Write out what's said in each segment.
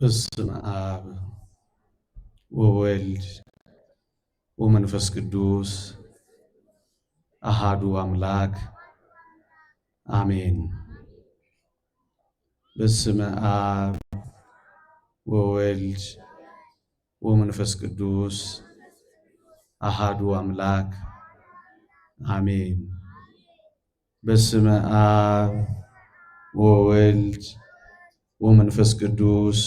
በስመ አብ ወወልድ ወመንፈስ ቅዱስ አሃዱ አምላክ አሜን። በስመ አብ ወወልድ ወመንፈስ ቅዱስ አሃዱ አምላክ አሜን። በስመ አብ ወወልድ ወመንፈስ ቅዱስ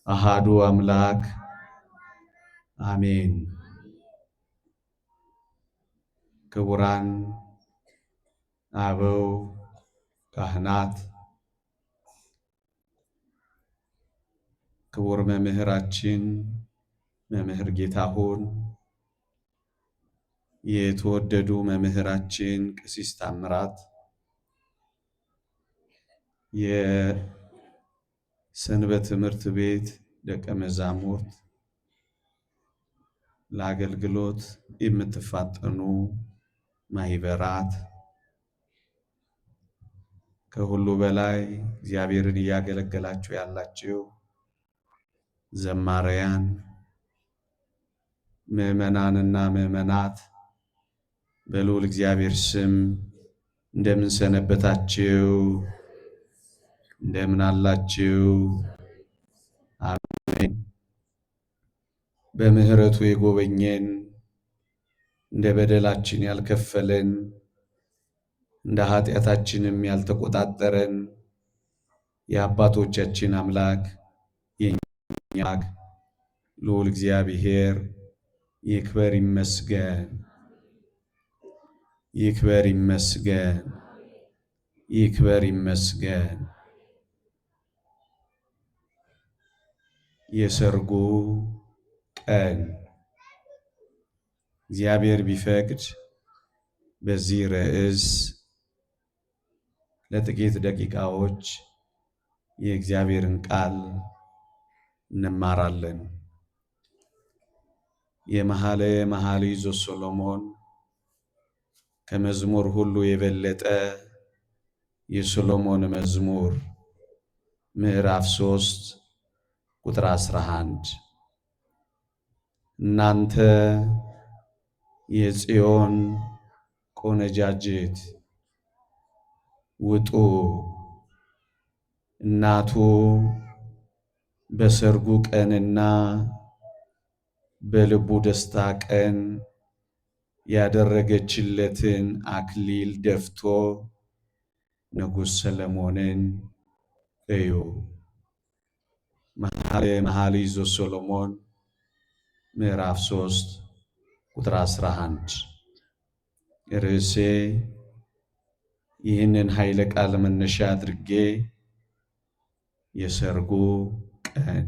አሃዱ አምላክ አሜን። ክቡራን አበው ካህናት፣ ክቡር መምህራችን መምህር ጌታሁን፣ የተወደዱ መምህራችን ቀሲስ ታምራት፣ የሰንበት ትምህርት ቤት ደቀ መዛሙርት፣ ለአገልግሎት የምትፋጠኑ ማህበራት፣ ከሁሉ በላይ እግዚአብሔርን እያገለገላችሁ ያላችሁ ዘማሪያን፣ ምዕመናንና ምዕመናት በልዑል እግዚአብሔር ስም እንደምን ሰነበታችሁ? እንደምን አላችሁ? አሜን። በምሕረቱ የጎበኘን እንደ በደላችን ያልከፈለን እንደ ኃጢአታችንም ያልተቆጣጠረን የአባቶቻችን አምላክ የእኛ አምላክ ልዑል እግዚአብሔር ይክበር ይመስገን፣ ይክበር ይመስገን፣ ይክበር ይመስገን። የሰርጉ ቀን እግዚአብሔር ቢፈቅድ በዚህ ርዕስ ለጥቂት ደቂቃዎች የእግዚአብሔርን ቃል እንማራለን። የመኃልየ መኃልይ ዘሰሎሞን ከመዝሙር ሁሉ የበለጠ የሰሎሞን መዝሙር ምዕራፍ 3 ቁጥር 11 እናንተ የጽዮን ቆነጃጅት ውጡ፣ እናቱ በሰርጉ ቀንና በልቡ ደስታ ቀን ያደረገችለትን አክሊል ደፍቶ ንጉሥ ሰሎሞንን እዩ። መኃልየ መኃልይ ዘሰሎሞን ምዕራፍ 3 ቁጥር 11። ርዕሴ ይህንን ኃይለ ቃል መነሻ አድርጌ የሰርጉ ቀን።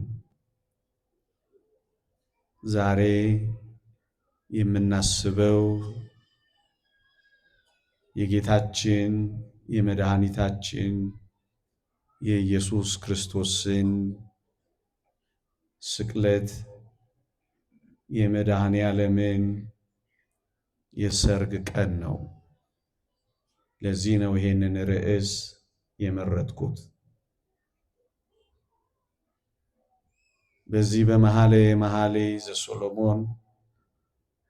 ዛሬ የምናስበው የጌታችን የመድኃኒታችን የኢየሱስ ክርስቶስን ስቅለት፣ የመድኃኔ ዓለምን የሰርግ ቀን ነው። ለዚህ ነው ይሄንን ርዕስ የመረጥኩት። በዚህ በመኃልየ መኃልይ ዘሰሎሞን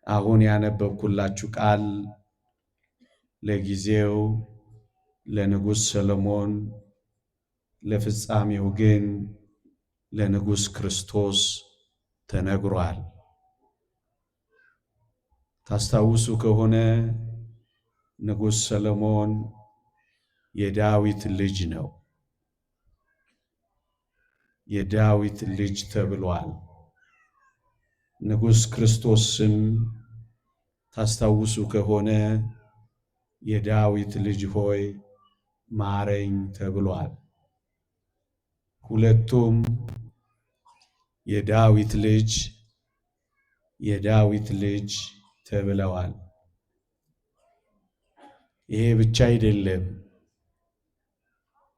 አሁን ያነበብኩላችሁ ቃል ለጊዜው ለንጉሥ ሰሎሞን፣ ለፍጻሜው ግን ለንጉሥ ክርስቶስ ተነግሯል። ታስታውሱ ከሆነ ንጉሥ ሰሎሞን የዳዊት ልጅ ነው። የዳዊት ልጅ ተብሏል። ንጉሥ ክርስቶስም ታስታውሱ ከሆነ የዳዊት ልጅ ሆይ ማረኝ ተብሏል። ሁለቱም የዳዊት ልጅ ተብለዋል። ይሄ ብቻ አይደለም።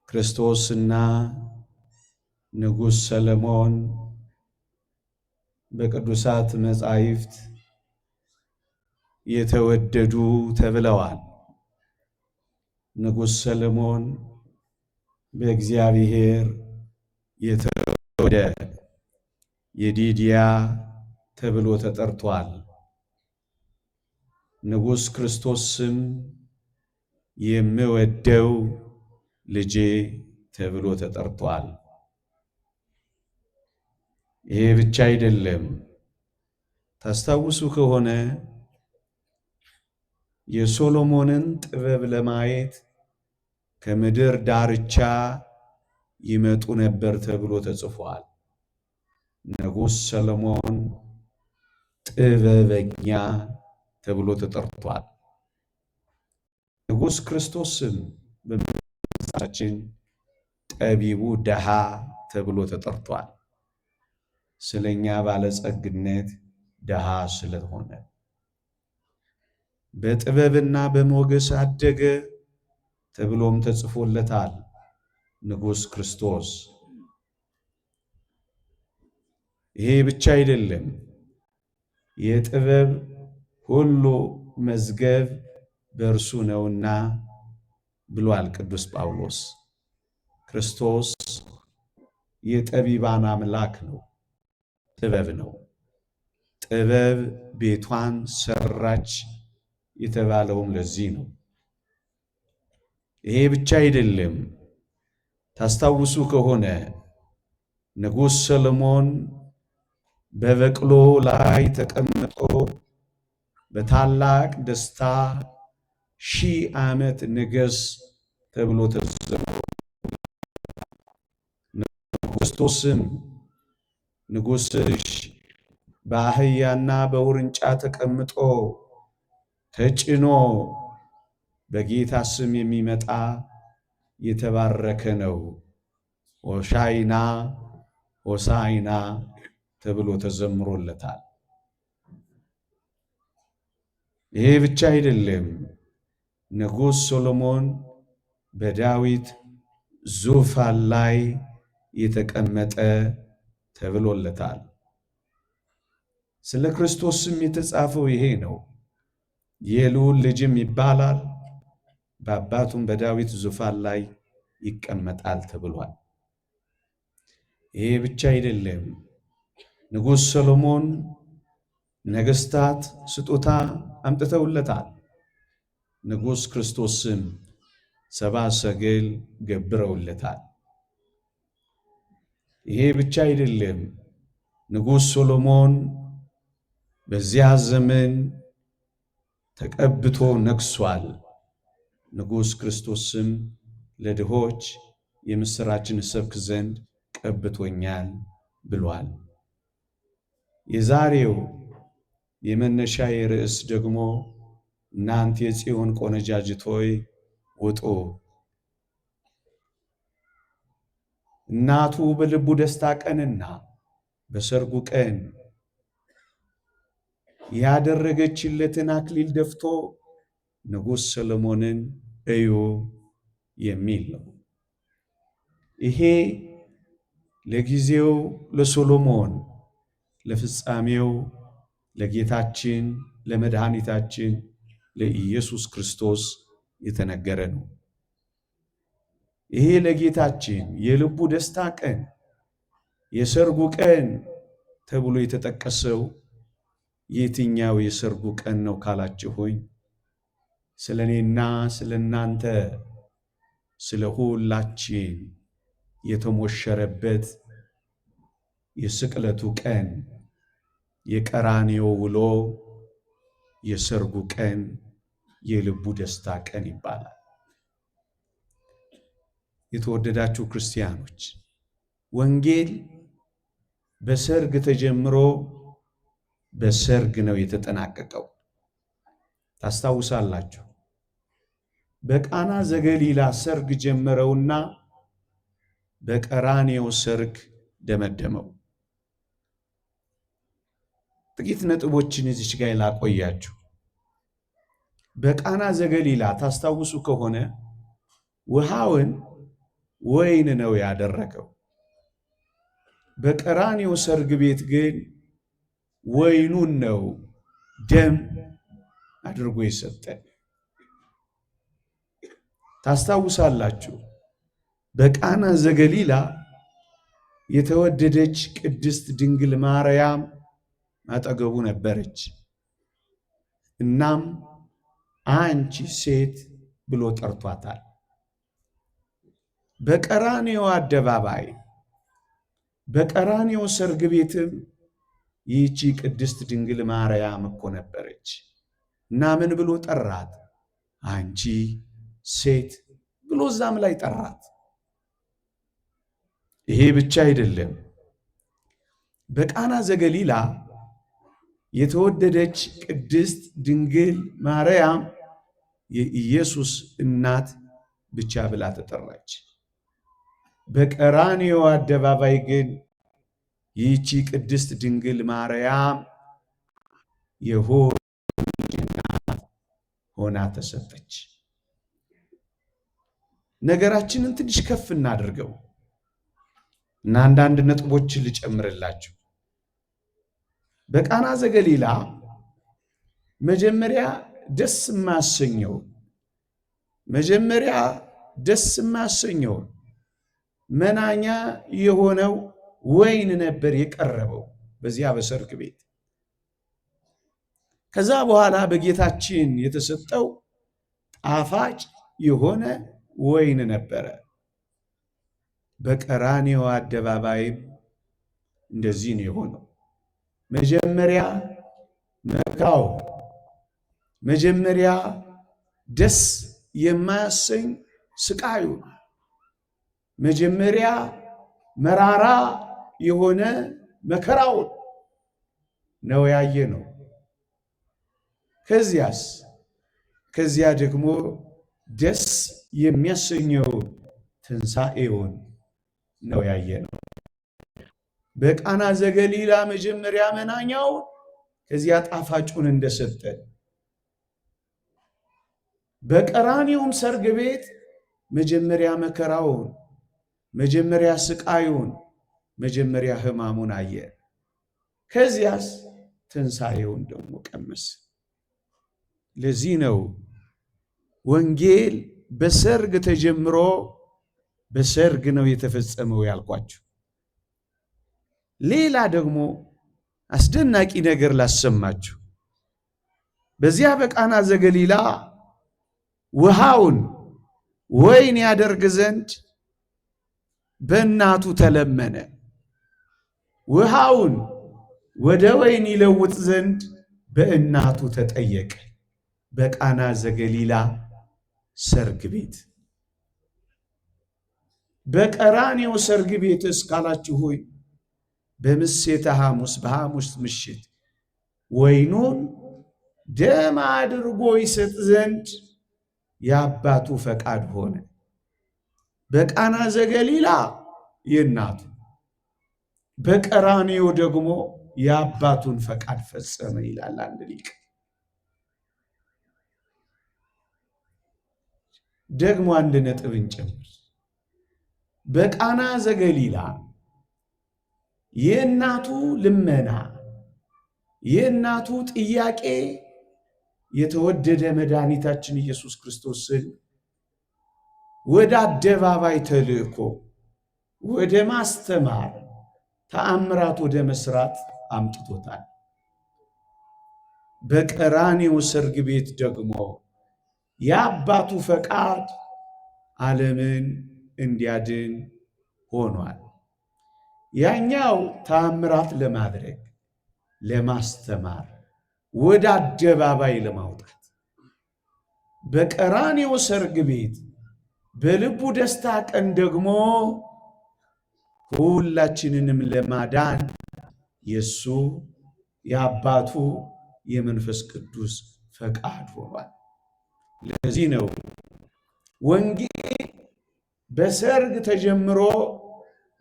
ክርስቶስና ንጉሥ ሰሎሞን በቅዱሳት መጻሕፍት የተወደዱ ተብለዋል። ንጉሥ ሰለሞን በእግዚአብሔር የተወደደ የዲድያ ተብሎ ተጠርቷል። ንጉሥ ክርስቶስም የምወደው ልጄ ተብሎ ተጠርቷል። ይሄ ብቻ አይደለም። ታስታውሱ ከሆነ የሶሎሞንን ጥበብ ለማየት ከምድር ዳርቻ ይመጡ ነበር ተብሎ ተጽፏል። ንጉሥ ሰሎሞን ጥበበኛ ተብሎ ተጠርቷል። ንጉሥ ክርስቶስም በመጽሐፋችን ጠቢቡ ደሃ ተብሎ ተጠርቷል። ስለኛ ባለጸግነት ደሃ ስለሆነ በጥበብና በሞገስ አደገ ተብሎም ተጽፎለታል። ንጉሥ ክርስቶስ ይሄ ብቻ አይደለም። የጥበብ ሁሉ መዝገብ በእርሱ ነውና ብሏል ቅዱስ ጳውሎስ። ክርስቶስ የጠቢባን አምላክ ነው፣ ጥበብ ነው። ጥበብ ቤቷን ሰራች የተባለውም ለዚህ ነው። ይሄ ብቻ አይደለም። ታስታውሱ ከሆነ ንጉሥ ሰሎሞን በበቅሎ ላይ ተቀምጦ በታላቅ ደስታ 1000 ዓመት ንገሥ ተብሎ ተዘምሮ ክርስቶስም ንጉሥሽ በአህያና በውርንጫ ተቀምጦ ተጭኖ በጌታ ስም የሚመጣ የተባረከ ነው፣ ሆሳዕና ሆሳዕና ተብሎ ተዘምሮለታል። ይሄ ብቻ አይደለም። ንጉሥ ሰሎሞን በዳዊት ዙፋን ላይ የተቀመጠ ተብሎለታል። ስለ ክርስቶስም የተጻፈው ይሄ ነው። የልዑል ልጅም ይባላል፣ በአባቱም በዳዊት ዙፋን ላይ ይቀመጣል ተብሏል። ይሄ ብቻ አይደለም። ንጉሥ ሰሎሞን ነገሥታት ስጦታ አምጥተውለታል። ንጉሥ ክርስቶስም 70 ሰገል ገብረውለታል። ይሄ ብቻ አይደለም። ንጉሥ ሰሎሞን በዚያ ዘመን ተቀብቶ ነግሷል። ንጉሥ ክርስቶስም ለድሆች የምሥራችን እሰብክ ዘንድ ቀብቶኛል ብሏል። የዛሬው የመነሻዬ ርዕስ ደግሞ እናንተ የጽዮን ቆነጃጅት ሆይ ውጡ፣ እናቱ በልቡ ደስታ ቀንና በሰርጉ ቀን ያደረገችለትን አክሊል ደፍቶ ንጉሥ ሰሎሞንን እዩ የሚል ነው። ይሄ ለጊዜው ለሶሎሞን፣ ለፍጻሜው ለጌታችን ለመድኃኒታችን ለኢየሱስ ክርስቶስ የተነገረ ነው። ይሄ ለጌታችን የልቡ ደስታ ቀን፣ የሰርጉ ቀን ተብሎ የተጠቀሰው የትኛው የሰርጉ ቀን ነው ካላችሁኝ፣ ስለ እኔና ስለ እናንተ ስለ ሁላችን የተሞሸረበት የስቅለቱ ቀን፣ የቀራንዮ ውሎ፣ የሰርጉ ቀን፣ የልቡ ደስታ ቀን ይባላል። የተወደዳችሁ ክርስቲያኖች፣ ወንጌል በሰርግ ተጀምሮ በሰርግ ነው የተጠናቀቀው። ታስታውሳላችሁ። በቃና ዘገሊላ ሰርግ ጀመረውና በቀራንዮ ሰርግ ደመደመው። ጥቂት ነጥቦችን እዚች ጋር ላቆያችሁ። በቃና ዘገሊላ ታስታውሱ ከሆነ ውሃውን ወይን ነው ያደረገው። በቀራንዮ ሰርግ ቤት ግን ወይኑን ነው ደም አድርጎ የሰጠ። ታስታውሳላችሁ። በቃና ዘገሊላ የተወደደች ቅድስት ድንግል ማርያም አጠገቡ ነበረች። እናም አንቺ ሴት ብሎ ጠርቷታል። በቀራንዮ አደባባይ በቀራንዮ ሰርግ ቤትም ይህቺ ቅድስት ድንግል ማርያም እኮ ነበረች እና ምን ብሎ ጠራት? አንቺ ሴት ብሎ እዛም ላይ ጠራት። ይሄ ብቻ አይደለም። በቃና ዘገሊላ የተወደደች ቅድስት ድንግል ማርያም የኢየሱስ እናት ብቻ ብላ ተጠራች። በቀራንዮ አደባባይ ግን ይህቺ ቅድስት ድንግል ማርያም የሆድ እናት ሆና ተሰጠች። ነገራችንን ትንሽ ከፍ እናድርገው እና አንዳንድ ነጥቦችን ልጨምርላችሁ። በቃና ዘገሊላ መጀመሪያ ደስ የማያሰኘው መናኛ የሆነው ወይን ነበር የቀረበው በዚያ በሰርግ ቤት። ከዛ በኋላ በጌታችን የተሰጠው ጣፋጭ የሆነ ወይን ነበረ። በቀራንዮ አደባባይም እንደዚህ ነው የሆነው። መጀመሪያ መከራው፣ መጀመሪያ ደስ የማያሰኝ ስቃዩ፣ መጀመሪያ መራራ የሆነ መከራውን ነው ያየ ነው። ከዚያ ደግሞ ደስ የሚያሰኘው ትንሣኤውን ነው ያየ ነው። በቃና ዘገሊላ መጀመሪያ መናኛው፣ ከዚያ ጣፋጩን እንደሰጠ፣ በቀራንዮም ሰርግ ቤት መጀመሪያ መከራውን፣ መጀመሪያ ስቃዩን፣ መጀመሪያ ሕማሙን አየ። ከዚያስ ትንሣኤውን ደግሞ ቀመሰ። ለዚህ ነው ወንጌል በሰርግ ተጀምሮ በሰርግ ነው የተፈጸመው ያልኳችሁ። ሌላ ደግሞ አስደናቂ ነገር ላሰማችሁ። በዚያ በቃና ዘገሊላ ውሃውን ወይን ያደርግ ዘንድ በእናቱ ተለመነ። ውሃውን ወደ ወይን ይለውጥ ዘንድ በእናቱ ተጠየቀ። በቃና ዘገሊላ ሰርግ ቤት። በቀራንዮ ሰርግ ቤት እስካላችሁ ሆይ በምሴተ ሐሙስ በሐሙስ ምሽት ወይኑን ደም አድርጎ ይሰጥ ዘንድ የአባቱ ፈቃድ ሆነ። በቃና ዘገሊላ የእናቱ፣ በቀራንዮ ደግሞ የአባቱን ፈቃድ ፈጸመ ይላል አንድ ሊቅ። ደግሞ አንድ ነጥብ እንጨምር። በቃና ዘገሊላ የእናቱ ልመና፣ የእናቱ ጥያቄ የተወደደ መድኃኒታችን ኢየሱስ ክርስቶስን ወደ አደባባይ ተልእኮ፣ ወደ ማስተማር፣ ተአምራት ወደ መስራት አምጥቶታል። በቀራንዮ ሰርግ ቤት ደግሞ የአባቱ ፈቃድ ዓለምን እንዲያድን ሆኗል። ያኛው ተአምራት ለማድረግ ለማስተማር፣ ወደ አደባባይ ለማውጣት፣ በቀራንዮ ሰርግ ቤት በልቡ ደስታ ቀን ደግሞ ሁላችንንም ለማዳን የሱ የአባቱ የመንፈስ ቅዱስ ፈቃድ ሆኗል። ለዚህ ነው ወንጌል በሰርግ ተጀምሮ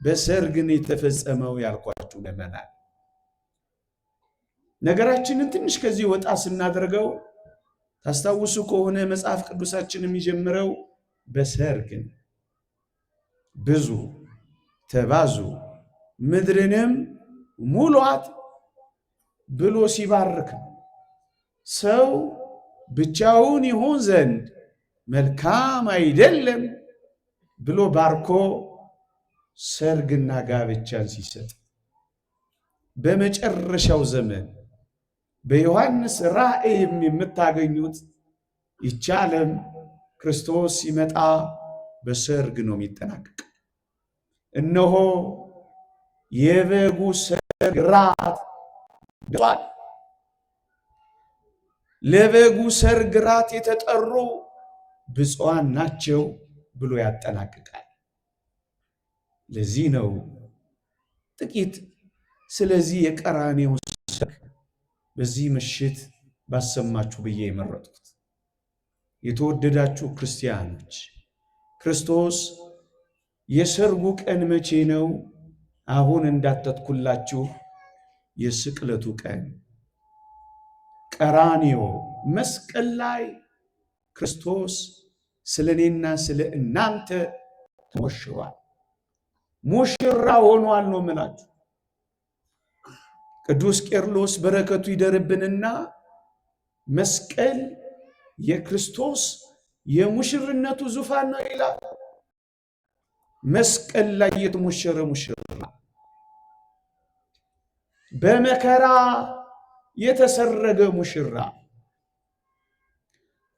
በሰርግን የተፈጸመው ያልኳችሁ ለመናል። ነገራችንን ትንሽ ከዚህ ወጣ ስናደርገው ታስታውሱ ከሆነ መጽሐፍ ቅዱሳችን የሚጀምረው በሰርግ ብዙ ተባዙ ምድርንም ሙሏት ብሎ ሲባርክ ሰው ብቻውን ይሆን ዘንድ መልካም አይደለም ብሎ ባርኮ ሰርግና ጋብቻን ሲሰጥ በመጨረሻው ዘመን በዮሐንስ ራእይ የምታገኙት ይህች ዓለም ክርስቶስ ሲመጣ በሰርግ ነው የሚጠናቀቅ። እነሆ የበጉ ሰርግ ራት ደርሷል። ለበጉ ሰርግ ራት የተጠሩ ብፁዓን ናቸው ብሎ ያጠናቅቃል። ለዚህ ነው ጥቂት ስለዚህ የቀራንዮ ሰርግ በዚህ ምሽት ባሰማችሁ ብዬ የመረጥኩት። የተወደዳችሁ ክርስቲያኖች ክርስቶስ የሰርጉ ቀን መቼ ነው? አሁን እንዳተትኩላችሁ የስቅለቱ ቀን ቀራንዮ መስቀል ላይ ክርስቶስ ስለኔና ስለ እናንተ ተሞሽሯል። ሙሽራ ሆኗል ነው የምላችሁ። ቅዱስ ቄርሎስ በረከቱ ይደርብንና መስቀል የክርስቶስ የሙሽርነቱ ዙፋን ነው ይላል። መስቀል ላይ የተሞሸረ ሙሽራ፣ በመከራ የተሰረገ ሙሽራ፣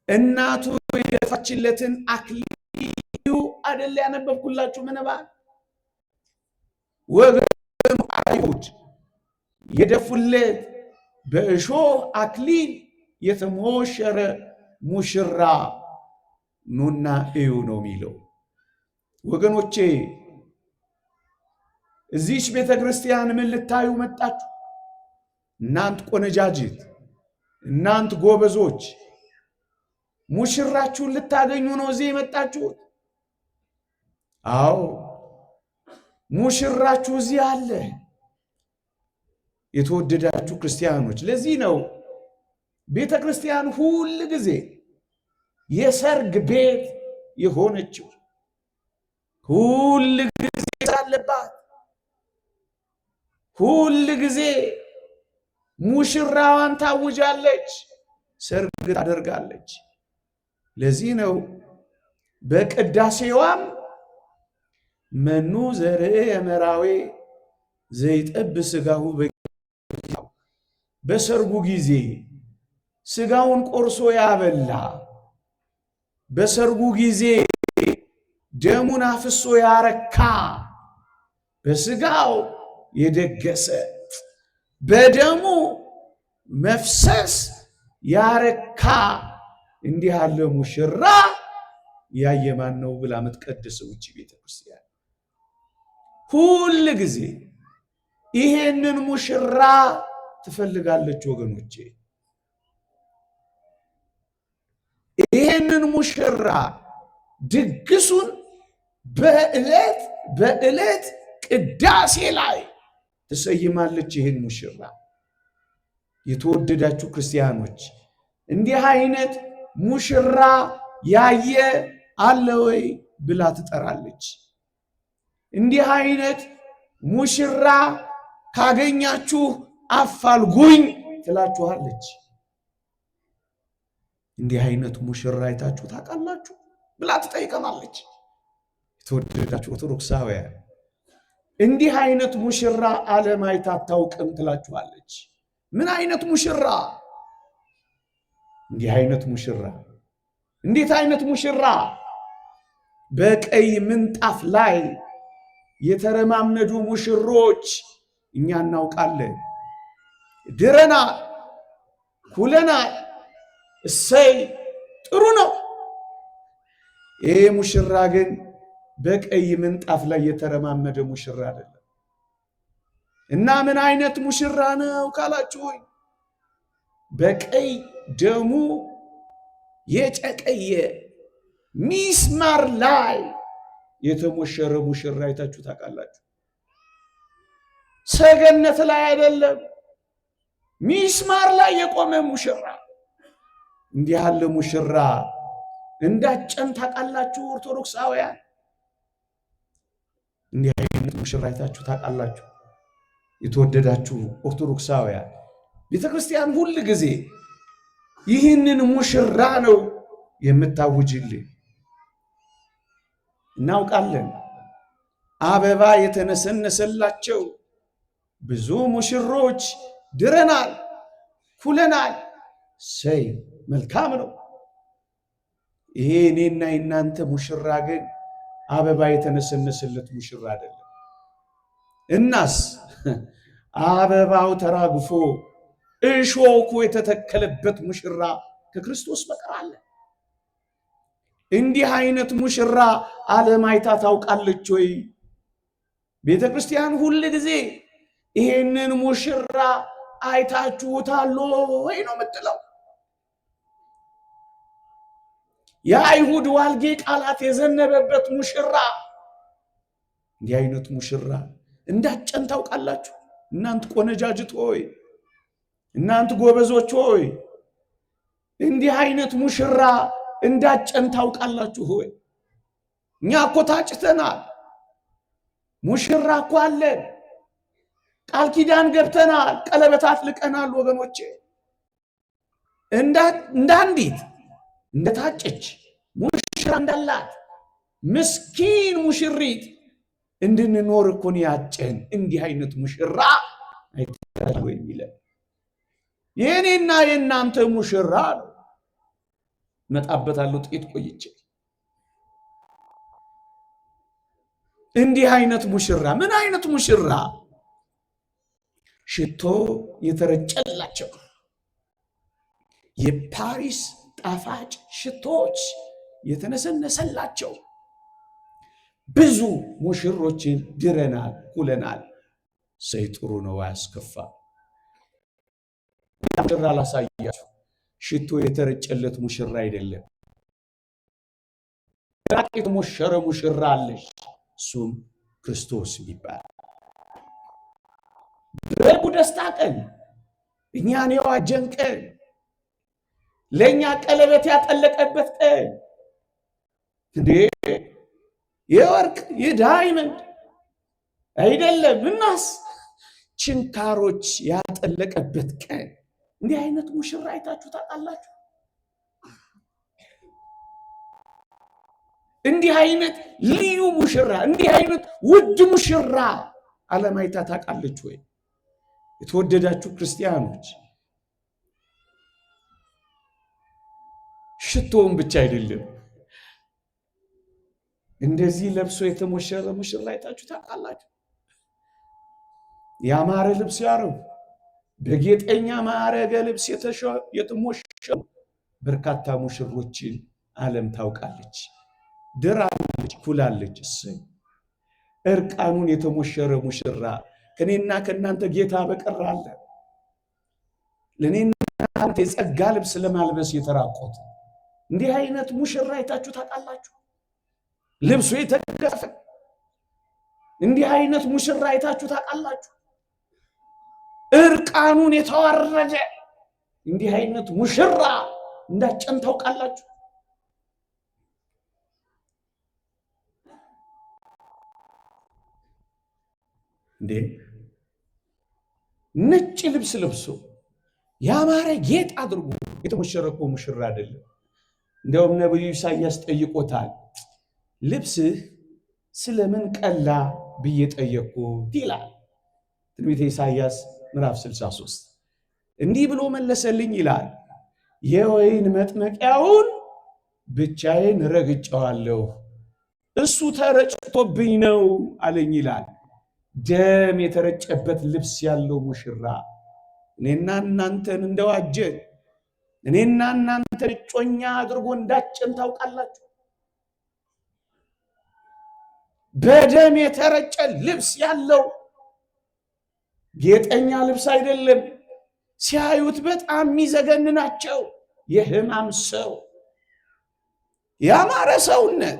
እናቱ የደፋችለትን አክሊሉ አይደል ያነበብኩላችሁ ምንባል ወገኑ አይሁድ የደፉለት በእሾህ አክሊል የተሞሸረ ሙሽራ ኑና እዩ ነው የሚለው። ወገኖቼ እዚህች ቤተ ክርስቲያን ምን ልታዩ መጣችሁ? እናንት ቆነጃጅት፣ እናንት ጎበዞች ሙሽራችሁን ልታገኙ ነው እዚህ የመጣችሁት? አዎ ሙሽራችሁ እዚህ አለ። የተወደዳችሁ ክርስቲያኖች፣ ለዚህ ነው ቤተ ክርስቲያን ሁል ጊዜ የሰርግ ቤት የሆነችው። ሁል ጊዜ አለባት፣ ሁል ጊዜ ሙሽራዋን ታውጃለች፣ ሰርግ ታደርጋለች። ለዚህ ነው በቅዳሴዋም መኑ ዘርእ የመራዌ ዘይጠብ ስጋሁ በሰርጉ ጊዜ ስጋውን ቆርሶ ያበላ፣ በሰርጉ ጊዜ ደሙን አፍሶ ያረካ፣ በስጋው የደገሰ በደሙ መፍሰስ ያረካ እንዲህ ያለ ሙሽራ ያየ ማን ነው ብላ የምትቀድሰው እቺ ቤተ ክርስቲያን ሁል ጊዜ ይሄንን ሙሽራ ትፈልጋለች። ወገኖቼ ይሄንን ሙሽራ ድግሱን በዕለት ቅዳሴ ላይ ትሰይማለች። ይሄን ሙሽራ የተወደዳችሁ ክርስቲያኖች እንዲህ አይነት ሙሽራ ያየ አለ ወይ ብላ ትጠራለች። እንዲህ አይነት ሙሽራ ካገኛችሁ አፋልጉኝ ትላችኋለች። እንዲህ አይነት ሙሽራ አይታችሁ ታውቃላችሁ ብላ ትጠይቀናለች። የተወደዳችሁ ኦርቶዶክሳውያን እንዲህ አይነት ሙሽራ ዓለም አይታ አታውቅም ትላችኋለች። ምን አይነት ሙሽራ? እንዲህ አይነት ሙሽራ። እንዴት አይነት ሙሽራ? በቀይ ምንጣፍ ላይ የተረማመዱ ሙሽሮች እኛ እናውቃለን። ድረናል፣ ኩለናል፣ እሰይ ጥሩ ነው። ይሄ ሙሽራ ግን በቀይ ምንጣፍ ላይ የተረማመደ ሙሽራ አይደለም። እና ምን አይነት ሙሽራ ነው ካላችሁኝ፣ በቀይ ደሙ የጨቀየ ሚስማር ላይ የተሞሸረ ሙሽራ አይታችሁ ታውቃላችሁ? ሰገነት ላይ አይደለም፣ ሚስማር ላይ የቆመ ሙሽራ። እንዲህ ያለ ሙሽራ እንዳጨን ታውቃላችሁ ኦርቶዶክሳውያን? እንዲህ አይነት ሙሽራ አይታችሁ ታውቃላችሁ? የተወደዳችሁ ኦርቶዶክሳውያን ቤተ ክርስቲያን ሁል ጊዜ ይህንን ሙሽራ ነው የምታውጅልን እናውቃለን። አበባ የተነሰነሰላቸው ብዙ ሙሽሮች ድረናል፣ ኩለናል። ሰይ መልካም ነው። ይሄ እኔና እናንተ ሙሽራ ግን አበባ የተነሰነሰለት ሙሽራ አይደለም። እናስ አበባው ተራግፎ እሾኩ የተተከለበት ሙሽራ ከክርስቶስ በቀር አለ? እንዲህ አይነት ሙሽራ ዓለም አይታ ታውቃለች ወይ? ቤተ ክርስቲያን ሁል ጊዜ ይሄንን ሙሽራ አይታችሁታል ወይ ነው የምትለው። የአይሁድ ዋልጌ ቃላት የዘነበበት ሙሽራ፣ እንዲህ አይነት ሙሽራ እንዳጨን ታውቃላችሁ? እናንት ቆነጃጅት ሆይ፣ እናንት ጎበዞች ሆይ፣ እንዲህ አይነት ሙሽራ እንዳጨን ታውቃላችሁ ሆይ? እኛ እኮ ታጭተናል። ሙሽራ እኮ አለን። ቃል ኪዳን ገብተናል። ቀለበታት ልቀናል። ወገኖቼ እንዳንዲት እንደታጨች ሙሽራ እንዳላት ምስኪን ሙሽሪት እንድንኖር እኮ ነው ያጨን። እንዲህ አይነት ሙሽራ አይታል ወይ የሚለን የኔና የእናንተ ሙሽራ ነው። መጣበታለሁ ጥቂት ቆይቼ። እንዲህ አይነት ሙሽራ ምን አይነት ሙሽራ? ሽቶ የተረጨላቸው የፓሪስ ጣፋጭ ሽቶች የተነሰነሰላቸው ብዙ ሙሽሮችን ድረናል፣ ኩለናል። ሰይጥሩ ነው አያስከፋ። ሙሽራ ላሳያችሁ። ሽቶ የተረጨለት ሙሽራ አይደለም። ራቅ የተሞሸረ ሙሽራ አለሽ። እሱም ክርስቶስ የሚባል በጉ ደስታ ቀን እኛን የዋጀን ቀን ለእኛ ቀለበት ያጠለቀበት ቀን እንዴ የወርቅ የዳይመንድ አይደለም እናስ ችንካሮች ያጠለቀበት ቀን። እንዲህ አይነት ሙሽራ አይታችሁ ታውቃላችሁ? እንዲህ አይነት ልዩ ሙሽራ፣ እንዲህ አይነት ውድ ሙሽራ ዓለም አይታ ታውቃለች ወይ? የተወደዳችሁ ክርስቲያኖች ሽቶውን ብቻ አይደለም እንደዚህ ለብሶ የተሞሸረ ሙሽራ አይታችሁ ታውቃላችሁ? ያማረ ልብስ ያረው በጌጠኛ ማዕረገ ልብስ የተሞሸሩ በርካታ ሙሽሮችን ዓለም ታውቃለች፣ ድራለች፣ ኩላለች። እሰይ እርቃኑን የተሞሸረ ሙሽራ ከኔና ከናንተ ጌታ በቀር አለ? ለኔና እናንተ የጸጋ ልብስ ለማልበስ የተራቆተ እንዲህ አይነት ሙሽራ አይታችሁ ታውቃላችሁ? ልብሱ የተገፈ እንዲህ አይነት ሙሽራ አይታችሁ ታውቃላችሁ? እርቃኑን የተዋረደ እንዲህ አይነት ሙሽራ እንዳጨን ታውቃላችሁ? እንዴ ነጭ ልብስ ለብሶ ያማረ ጌጥ አድርጎ የተሞሸረ እኮ ሙሽራ አይደለም። እንደውም ነብዩ ኢሳይያስ ጠይቆታል። ልብስህ ስለምን ቀላ ብዬ ጠየቅኩት ይላል ትንቢተ ኢሳይያስ ምዕራፍ 63። እንዲህ ብሎ መለሰልኝ ይላል፣ የወይን መጥመቂያውን ብቻዬን ረግጬዋለሁ፣ እሱ ተረጭቶብኝ ነው አለኝ ይላል። ደም የተረጨበት ልብስ ያለው ሙሽራ እኔና እናንተን እንደዋጀን እኔና እናንተ እጮኛ አድርጎ እንዳጨን ታውቃላችሁ? በደም የተረጨ ልብስ ያለው ጌጠኛ ልብስ አይደለም። ሲያዩት በጣም የሚዘገን ናቸው። የሕማም ሰው ያማረ ሰውነት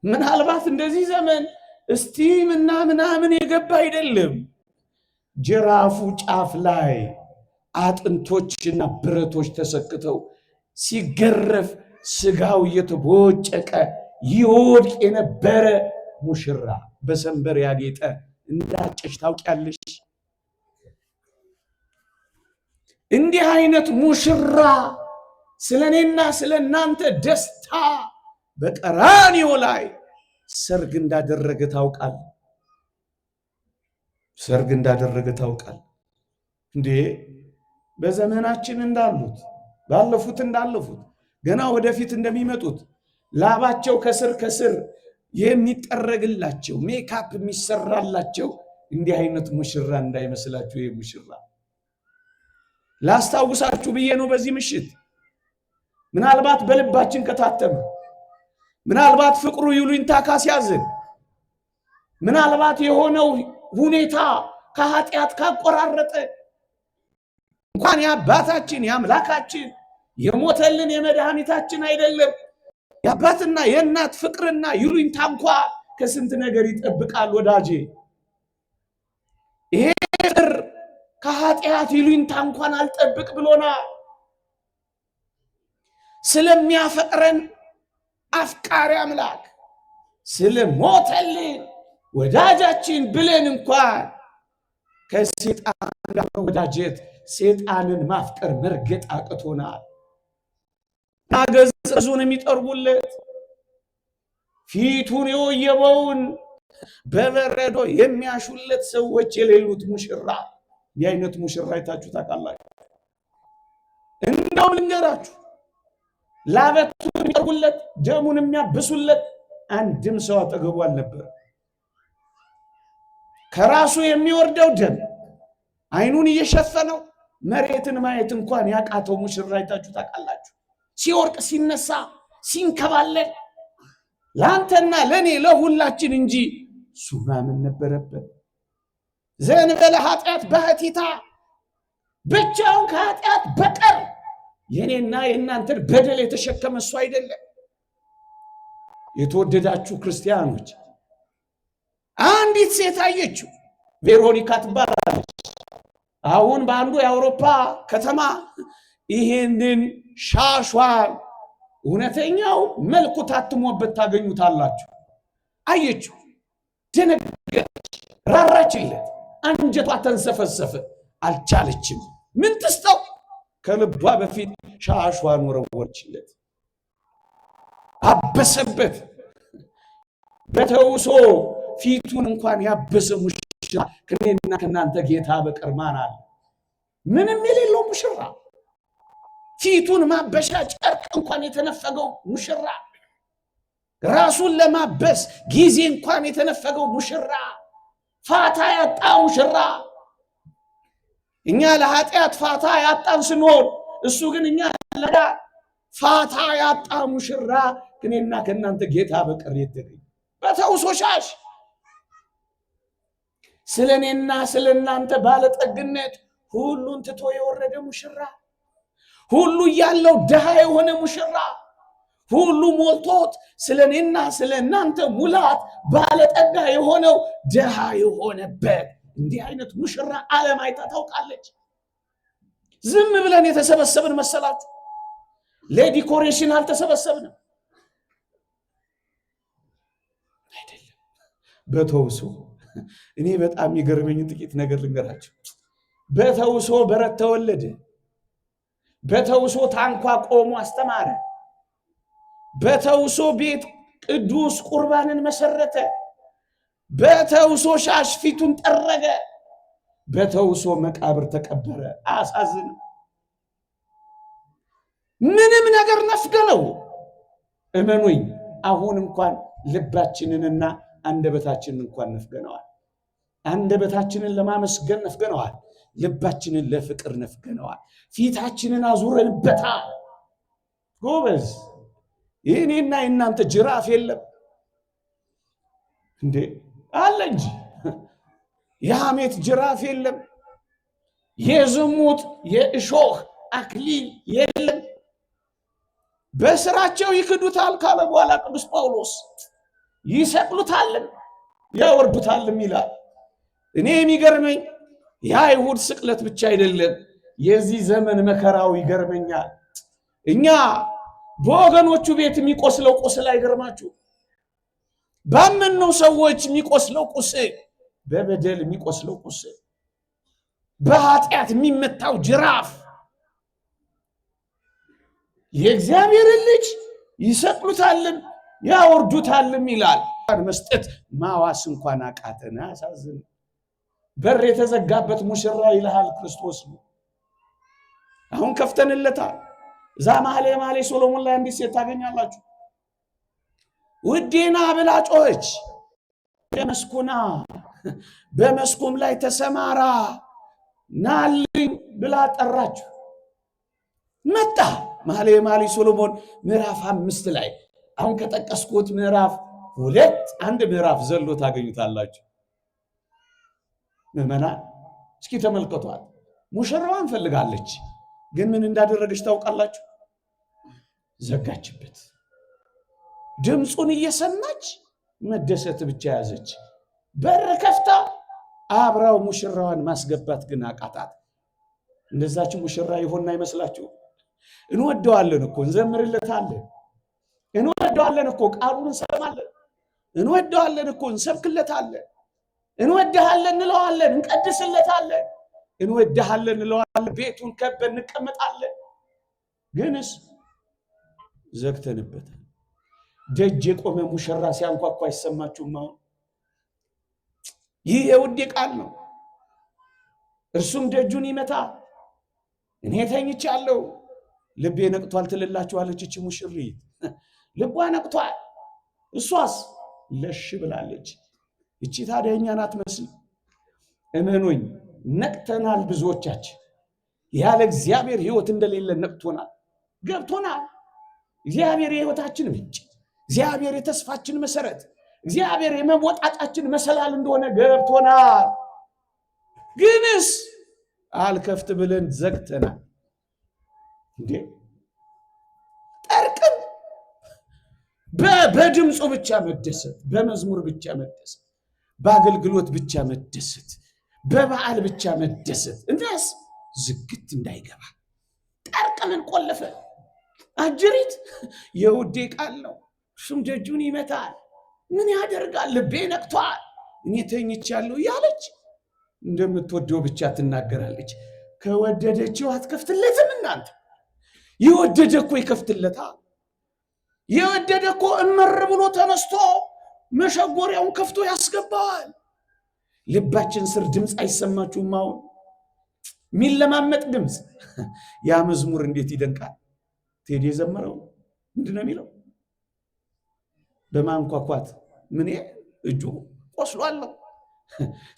ምናልባት እንደዚህ ዘመን እስቲም እና ምናምን የገባ አይደለም። ጅራፉ ጫፍ ላይ አጥንቶችና ብረቶች ተሰክተው ሲገረፍ ስጋው እየተቦጨቀ ይወድቅ የነበረ ሙሽራ በሰንበር ያጌጠ እንዳጨሽ ታውቂያለሽ? እንዲህ አይነት ሙሽራ ስለኔና ስለናንተ ደስታ በቀራንዮ ላይ ሰርግ እንዳደረገ ታውቃል። ሰርግ እንዳደረገ ታውቃል። እንዴ በዘመናችን እንዳሉት ባለፉት እንዳለፉት ገና ወደፊት እንደሚመጡት ላባቸው ከስር ከስር የሚጠረግላቸው ሜካፕ የሚሰራላቸው እንዲህ አይነት ሙሽራ እንዳይመስላችሁ። ይሄ ሙሽራ ላስታውሳችሁ ብዬ ነው በዚህ ምሽት። ምናልባት በልባችን ከታተመ፣ ምናልባት ፍቅሩ ይሉኝታ ካስያዘን፣ ምናልባት የሆነው ሁኔታ ከኃጢአት ካቆራረጠ እንኳን የአባታችን የአምላካችን የሞተልን የመድኃኒታችን አይደለም የአባትና የእናት ፍቅርና ይሉኝታ እንኳ ከስንት ነገር ይጠብቃል ወዳጄ። ይሄ ፍቅር ከኃጢአት ይሉኝታ እንኳን አልጠብቅ ብሎናል። ስለሚያፈቅረን አፍቃሪ አምላክ ስለሞተልን ወዳጃችን ብለን እንኳን ከሰይጣን ጋር መወዳጀት ሰይጣንን ማፍቀር መርገጥ አቅቶናል። ገጽዙን የሚጠርጉለት ፊቱን የወየበውን በበረዶ የሚያሹለት ሰዎች የሌሉት ሙሽራ። እንዲህ አይነት ሙሽራ አይታችሁ ታውቃላችሁ? እንደውም ልንገራችሁ፣ ላበቱን የሚጠርጉለት ደሙን የሚያብሱለት አንድም ሰው አጠገቡ አልነበረ። ከራሱ የሚወርደው ደም አይኑን እየሸፈነው መሬትን ማየት እንኳን ያቃተው ሙሽራ አይታችሁ ታውቃላችሁ? ሲወርቅ ሲነሳ ሲንከባለል ለአንተና ለኔ ለሁላችን እንጂ እሱ ምን ነበረበት? ዘእንበለ ኃጢአት በህቲታ ብቻውን ከኃጢአት በቀር የኔና የእናንተን በደል የተሸከመ እሱ አይደለም። የተወደዳችሁ ክርስቲያኖች፣ አንዲት ሴት አየችው። ቬሮኒካ ትባላለች። አሁን በአንዱ የአውሮፓ ከተማ ይሄንን ሻሿን እውነተኛው መልኩ ታትሞበት ታገኙታላችሁ። አየችው፣ ደነገጠች፣ ራራችለት፣ አንጀቷ ተንሰፈሰፈ፣ አልቻለችም። ምን ትስጠው? ከልቧ በፊት ሻሿን ወረወረችለት፣ አበሰበት። በተውሶ ፊቱን እንኳን ያበሰ ሙሽራ ከኔና ከናንተ ጌታ በቀር ማን አለ? ምንም የሌለው ሙሽራ፣ ፊቱን ማበሻ ጨርቅ እንኳን የተነፈገው ሙሽራ፣ ራሱን ለማበስ ጊዜ እንኳን የተነፈገው ሙሽራ፣ ፋታ ያጣ ሙሽራ። እኛ ለኃጢአት ፋታ ያጣን ስንሆን እሱ ግን እኛ ለዳ ፋታ ያጣ ሙሽራ ከኔና ከናንተ ጌታ በቀር የተገኘ በተውሶ ሻሽ ስለኔና ስለናንተ ባለጠግነት ሁሉን ትቶ የወረደ ሙሽራ፣ ሁሉ ያለው ድሃ የሆነ ሙሽራ፣ ሁሉ ሞልቶት ስለኔና ስለናንተ ሙላት ባለጠጋ የሆነው ድሃ የሆነበት እንዲህ አይነት ሙሽራ ዓለም አይታ ታውቃለች? ዝም ብለን የተሰበሰብን መሰላችሁ? ለዲኮሬሽን አልተሰበሰብንም አይደለም። በተውሶ እኔ በጣም ይገርመኝ ጥቂት ነገር ልንገራችሁ። በተውሶ በረት ተወለደ። በተውሶ ታንኳ ቆሞ አስተማረ። በተውሶ ቤት ቅዱስ ቁርባንን መሰረተ። በተውሶ ሻሽ ፊቱን ጠረገ። በተውሶ መቃብር ተቀበረ። አሳዝነው። ምንም ነገር ነፍገነው። እመኑኝ፣ አሁን እንኳን ልባችንንና አንደበታችንን እንኳን ነፍገነዋል። አንደበታችንን ለማመስገን ነፍገነዋል። ልባችንን ለፍቅር ነፍገነዋል። ፊታችንን አዙረንበታል። ጎበዝ፣ የኔና የናንተ ጅራፍ የለም እንዴ? አለ እንጂ የሐሜት ጅራፍ የለም። የዝሙት የእሾህ አክሊል የለም። በስራቸው ይክዱታል ካለ በኋላ ቅዱስ ጳውሎስ ይሰቅሉታልም ያወርዱታልም ይላል። እኔ የሚገርመኝ የአይሁድ ስቅለት ብቻ አይደለም፣ የዚህ ዘመን መከራው ይገርመኛል። እኛ በወገኖቹ ቤት የሚቆስለው ቁስል አይገርማችሁ? ባመነው ሰዎች የሚቆስለው ቁስል፣ በበደል የሚቆስለው ቁስል፣ በኃጢአት የሚመታው ጅራፍ የእግዚአብሔርን ልጅ ይሰቅሉታልም ያወርዱታልም ይላል። መስጠት ማዋስ እንኳን አቃተና ያሳዝን። በር የተዘጋበት ሙሽራ ይልሃል ክርስቶስ ነው። አሁን ከፍተንለታል። እዛ መኃልየ ሰሎሞን ላይ አንዲት ሴት ታገኛላችሁ። ውዴና ብላ ጮኸች። በመስኩና በመስኩም ላይ ተሰማራ ናልኝ ብላ ጠራችሁ። መጣ። መኃልየ ሰሎሞን ምዕራፍ 5 ላይ አሁን ከጠቀስኩት ምዕራፍ 2 አንድ ምዕራፍ ዘሎ ታገኙታላችሁ። ምዕመናን እስኪ ተመልከቷት። ሙሽራዋን ፈልጋለች፣ ግን ምን እንዳደረገች ታውቃላችሁ? ዘጋችበት። ድምፁን እየሰማች መደሰት ብቻ ያዘች። በር ከፍታ አብራው ሙሽራዋን ማስገባት ግን አቃታት። እንደዛች ሙሽራ ይሆንና ይመስላችሁ? እንወደዋለን እኮ እንዘምርለታለን፣ እንወደዋለን እኮ ቃሉን እንሰማለን፣ እንወደዋለን እኮ እንሰብክለታለን፣ እንወደሃለን እንለዋለን፣ እንቀድስለታለን፣ እንወደሃለን እንለዋለን፣ ቤቱን ከበን እንቀመጣለን። ግንስ ዘግተንበታል። ደጅ የቆመ ሙሽራ ሲያንኳኳ አይሰማችሁም? አሁን ይህ የውዴ ቃል ነው። እርሱም ደጁን ይመታ። እኔ ተኝቻለሁ ልቤ ነቅቷል ትልላችኋለች እቺ ሙሽሪት። ልቧ ነቅቷል፣ እሷስ ለሽ ብላለች። እቺ ታዲያ እኛን አትመስል። እመኑኝ ነቅተናል። ብዙዎቻችን ያለ እግዚአብሔር ሕይወት እንደሌለ ነቅቶናል፣ ገብቶናል። እግዚአብሔር የሕይወታችን ምንጭ፣ እግዚአብሔር የተስፋችን መሰረት፣ እግዚአብሔር የመወጣጫችን መሰላል እንደሆነ ገብቶናል። ግንስ አልከፍት ብለን ዘግተናል። እንዴ ጠርቅም በድምፁ ብቻ መደሰት፣ በመዝሙር ብቻ መደሰት፣ በአገልግሎት ብቻ መደሰት፣ በበዓል ብቻ መደሰት እንደስ ዝግት እንዳይገባ ጠርቅምን ቆለፈ። አጅሪት የውዴ ቃል ነው። እሱም ደጁን ይመታል። ምን ያደርጋል? ልቤ ነቅቷል፣ እኔ ተኝቻለሁ እያለች እንደምትወደው ብቻ ትናገራለች። ከወደደችው አትከፍትለትም። እናንተ የወደደ እኮ ይከፍትለታል። የወደደ እኮ እመር ብሎ ተነስቶ መሸጎሪያውን ከፍቶ ያስገባዋል። ልባችን ስር ድምፅ አይሰማችሁም? አሁን የሚለማመጥ ድምፅ። ያ መዝሙር እንዴት ይደንቃል! ቴዲ የዘመረው ምንድን ነው የሚለው? በማንኳኳት ምን እጁ ቆስሏለሁ፣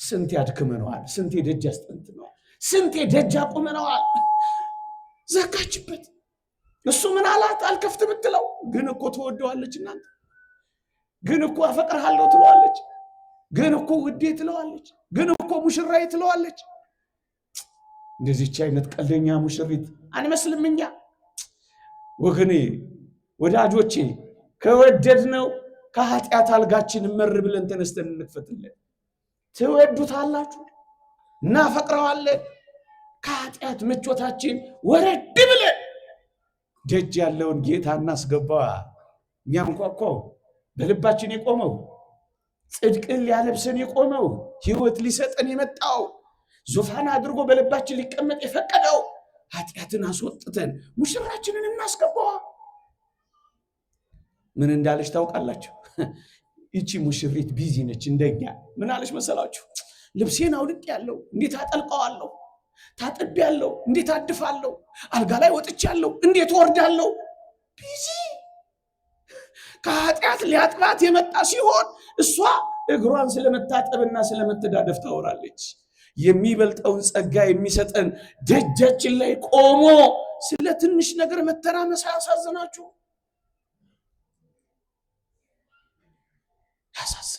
ስንቴ አድክመነዋል፣ ስንቴ ደጅ አስጠንትነዋል፣ ስንቴ ደጅ አቁመነዋል። ዘጋችበት። እሱ ምን አላት? አልከፍት ብትለው ግን እኮ ትወደዋለች። እናንተ ግን እኮ አፈቅርሃለሁ ትለዋለች፣ ግን እኮ ውዴ ትለዋለች፣ ግን እኮ ሙሽራዬ ትለዋለች። እንደዚህች አይነት ቀልደኛ ሙሽሪት አንመስልም እኛ ወገኔ። ወዳጆቼ ከወደድነው ከኃጢአት አልጋችን መር ብለን ተነስተን እንክፈትለን። ትወዱታላችሁ፣ እናፈቅረዋለን። ከኃጢአት ምቾታችን ወረድ ብለን ደጅ ያለውን ጌታ እናስገባ። የሚያንኳኳው በልባችን የቆመው ጽድቅን ሊያለብሰን የቆመው ሕይወት ሊሰጠን የመጣው ዙፋን አድርጎ በልባችን ሊቀመጥ የፈቀደው ኃጢአትን አስወጥተን ሙሽራችንን እናስገባዋ። ምን እንዳለች ታውቃላችሁ? ይቺ ሙሽሪት ቢዚ ነች እንደኛ። ምን አለች መሰላችሁ? ልብሴን አውልቅ ያለው እንዴት አጠልቀዋለሁ፣ ታጥብ ያለው እንዴት አድፋለሁ፣ አልጋ ላይ ወጥቻ ያለው እንዴት ወርዳለሁ። ቢዚ ከኃጢአት ሊያጥባት የመጣ ሲሆን እሷ እግሯን ስለመታጠብና ስለመተዳደፍ ታወራለች። የሚበልጠውን ጸጋ የሚሰጠን ደጃችን ላይ ቆሞ ስለ ትንሽ ነገር መተራመስ አያሳዝናችሁ? ያሳዝን።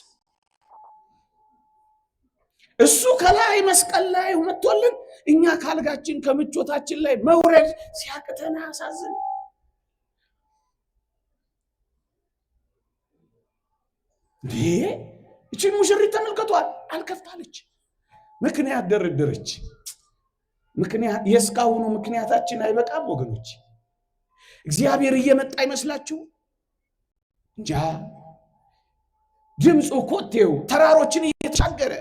እሱ ከላይ መስቀል ላይ መጥቶልን እኛ ካልጋችን ከምቾታችን ላይ መውረድ ሲያቅተን አያሳዝን? እቺን ሙሽሪት ተመልከቷል። አልከፍታለች። ምክንያት ደረደረች። ምክንያት የስካውኑ ምክንያታችን አይበቃም ወገኖች። እግዚአብሔር እየመጣ ይመስላችሁ? እንጃ። ድምፁ ኮቴው ተራሮችን እየተሻገረ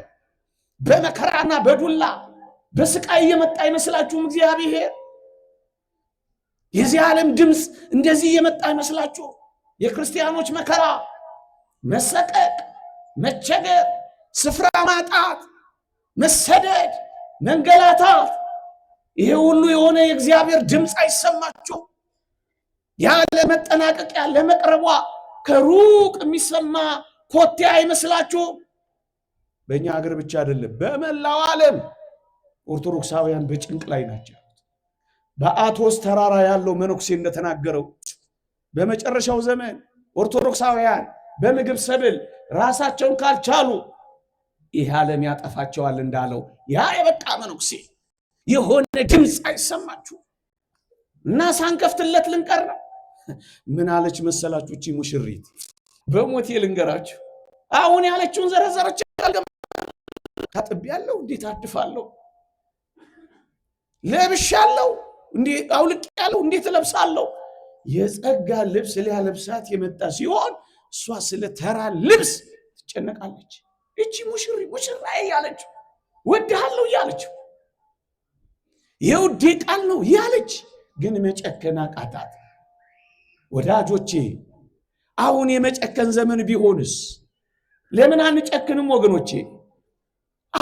በመከራና በዱላ በስቃይ እየመጣ ይመስላችሁም? እግዚአብሔር የዚህ ዓለም ድምፅ እንደዚህ የመጣ ይመስላችሁ? የክርስቲያኖች መከራ፣ መሰቀቅ፣ መቸገር፣ ስፍራ ማጣት፣ መሰደድ፣ መንገላታት፣ ይሄ ሁሉ የሆነ የእግዚአብሔር ድምፅ አይሰማችሁ? ያለ መጠናቀቂያ ለመቅረቧ ከሩቅ የሚሰማ ኮቴ አይመስላችሁ? በእኛ ሀገር ብቻ አይደለም፣ በመላው ዓለም ኦርቶዶክሳውያን በጭንቅ ላይ ናቸው። በአቶስ ተራራ ያለው መነኩሴ እንደተናገረው በመጨረሻው ዘመን ኦርቶዶክሳውያን በምግብ ሰብል ራሳቸውን ካልቻሉ ይህ ዓለም ያጠፋቸዋል እንዳለው ያ የበቃ መነኩሴ የሆነ ድምፅ አይሰማችሁ እና ሳንከፍትለት ልንቀር። ምን አለች መሰላችሁ? እቺ ሙሽሪት በሞቴ ልንገራችሁ፣ አሁን ያለችውን ዘረዘረች። ታጥቤያለሁ፣ እንዴት አድፋለሁ፣ ለብሻለሁ፣ እንዴት አውልቄያለሁ፣ እንዴት እለብሳለሁ። የጸጋ ልብስ ሊያለብሳት የመጣ ሲሆን እሷ ስለ ተራ ልብስ ትጨነቃለች። እቺ ሙሽራ ያለችው ወድሃለሁ ያለችው የውዴ ቃል ነው ያለች፣ ግን መጨከን አቃታት። ወዳጆቼ አሁን የመጨከን ዘመን ቢሆንስ ለምን አንጨክንም? ወገኖቼ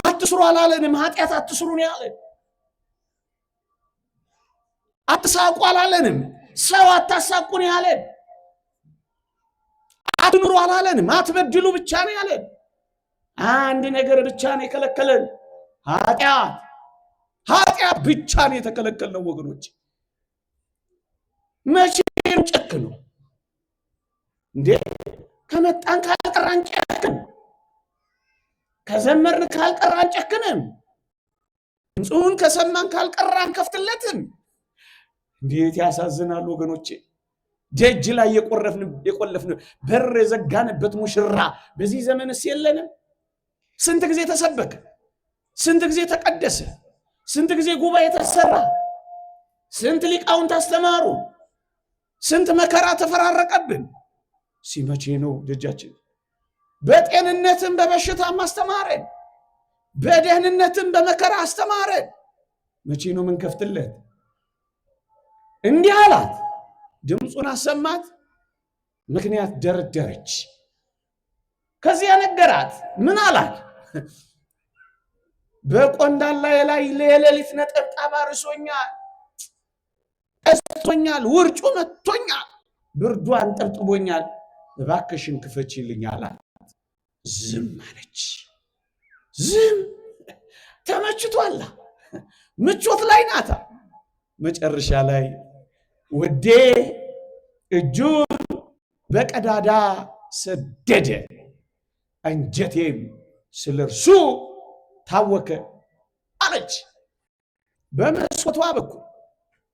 አትስሩ አላለንም? ኃጢአት አትስሩ ነው ያለን። አትሳቁ አላለንም? ሰው አታሳቁ ነው ያለን። አትኑሩ አላለንም? አትበድሉ ብቻ ነው ያለን። አንድ ነገር ብቻ ነው የከለከለን፣ ኃጢአት ብቻ ነው የተከለከልነው። ወገኖች መቼ ጨክኑ እንዴ? ከመጣን ካልቀራን ጨክን፣ ከዘመርን ካልቀራን ጨክንም፣ ድምፁን ከሰማን ካልቀራን ከፍትለትም። እንዴት ያሳዝናል ወገኖቼ! ደጅ ላይ የቆለፍን በር የዘጋንበት ሙሽራ በዚህ ዘመንስ የለንም? ስንት ጊዜ ተሰበከ፣ ስንት ጊዜ ተቀደሰ፣ ስንት ጊዜ ጉባኤ ተሰራ፣ ስንት ሊቃውንት አስተማሩ፣ ስንት መከራ ተፈራረቀብን። ሲመቼ ነው ደጃችን? በጤንነትም በበሽታም አስተማረን፣ በደህንነትም በመከራ አስተማረን። መቼ ነው ምን ከፍትለት? እንዲህ አላት፣ ድምፁን አሰማት፣ ምክንያት ደረደረች። ከዚያ ነገራት። ምን አላት? በቆንዳላዬ ላይ የሌሊት ነጠብጣብ አርሶኛል፣ ቀስቶኛል፣ ውርጩ መቶኛል፣ ብርዱ አንጠብጥቦኛል፣ እባክሽን ክፈችልኝ አላት። ዝም አለች። ዝም ተመችቷል፣ ምቾት ላይ ናታ። መጨረሻ ላይ ወዴ እጁን በቀዳዳ ሰደደ፣ አንጀቴም ስለ እርሱ ታወከ አለች። በመስኮቷ በኩል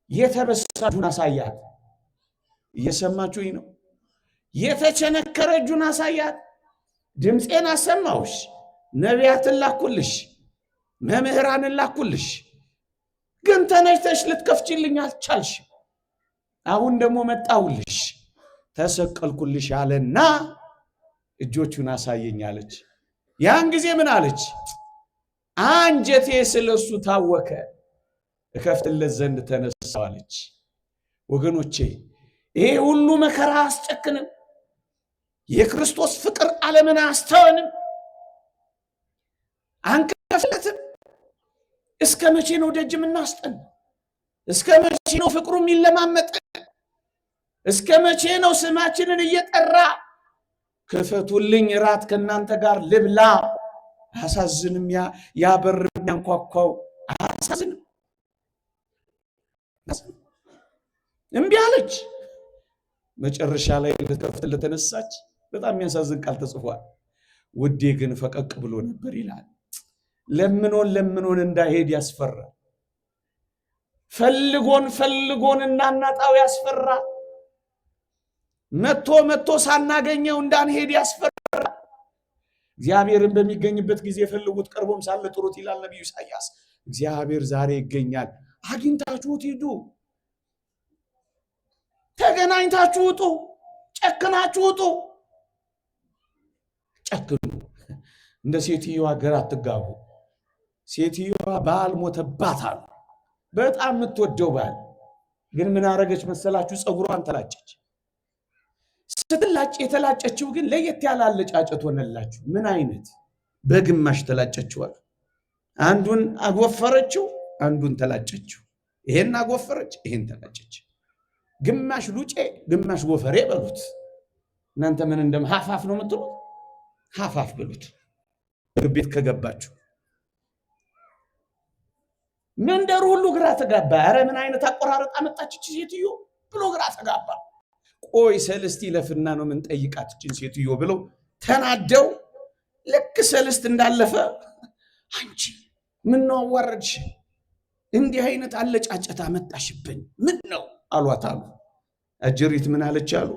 የተበሳ እጁን አሳያት። እየሰማችሁኝ ነው? የተቸነከረ እጁን አሳያት። ድምፄን አሰማሁሽ፣ ነቢያትን ላኩልሽ፣ መምህራንን ላኩልሽ፣ ግን ተነስተሽ ልትከፍችልኝ አልቻልሽ። አሁን ደግሞ መጣሁልሽ፣ ተሰቀልኩልሽ አለና እጆቹን አሳየኝ አለች። ያን ጊዜ ምን አለች? አንጀቴ ስለሱ ታወከ፣ እከፍትለት ዘንድ ተነሳሁ አለች። ወገኖቼ ይሄ ሁሉ መከራ አስጨክንም። የክርስቶስ ፍቅር ዓለምን አስተወንም፣ አንከፍለትም። እስከ መቼ ነው ደጅ የምናስጠን? እስከ መቼ ነው ፍቅሩ የሚለማመጠን? እስከ መቼ ነው ስማችንን እየጠራ ክፈቱልኝ እራት ከእናንተ ጋር ልብላ? አሳዝንም። ያ በር የሚያንኳኳው አሳዝንም። እምቢ አለች። መጨረሻ ላይ ልትከፍትለት ተነሳች። በጣም የሚያሳዝን ቃል ተጽፏል። ውዴ ግን ፈቀቅ ብሎ ነበር ይላል። ለምኖን እንዳይሄድ ያስፈራል። ፈልጎን እናናጣው ያስፈራል። መጥቶ ሳናገኘው እንዳንሄድ ያስፈራል። እግዚአብሔርን በሚገኝበት ጊዜ ፈልጉት፣ ቀርቦም ሳለ ጥሩት ይላል ነቢዩ ኢሳያስ። እግዚአብሔር ዛሬ ይገኛል። አግኝታችሁት ሂዱ፣ ተገናኝታችሁ ውጡ፣ ጨክናችሁ ውጡ። ጨክኑ። እንደ ሴትዮዋ ገር አትጋቡ። ሴትዮዋ ባል ሞተባት አሉ። በጣም የምትወደው ባል ግን ምን አረገች መሰላችሁ? ፀጉሯን ተላጨች። ስትላጭ የተላጨችው ግን ለየት ያለ አለጫጨት ሆነላችሁ። ምን አይነት? በግማሽ ተላጨችዋል። አንዱን አጎፈረችው፣ አንዱን ተላጨችው። ይሄን አጎፈረች፣ ይሄን ተላጨች። ግማሽ ሉጬ ግማሽ ጎፈሬ በሉት። እናንተ ምን እንደም ሐፋፍ ነው የምትሉት? ሐፋፍ በሉት። ቤት ከገባችሁ መንደሩ ሁሉ ግራ ተጋባ። አረ ምን አይነት አቆራረጥ አመጣች እቺ ሴትዮ ብሎ ግራ ተጋባ። ቆይ ሰልስት ይለፍና ነው ምን ጠይቃት እቺን ሴትዮ ብለው ተናደው ልክ ሰልስት እንዳለፈ አንቺ ምን ነው አዋረድሽ? እንዲህ አይነት አለጫጨት አመጣሽብኝ ምን ነው አሏት አሉ። አጀሪት ምን አለች አሉ?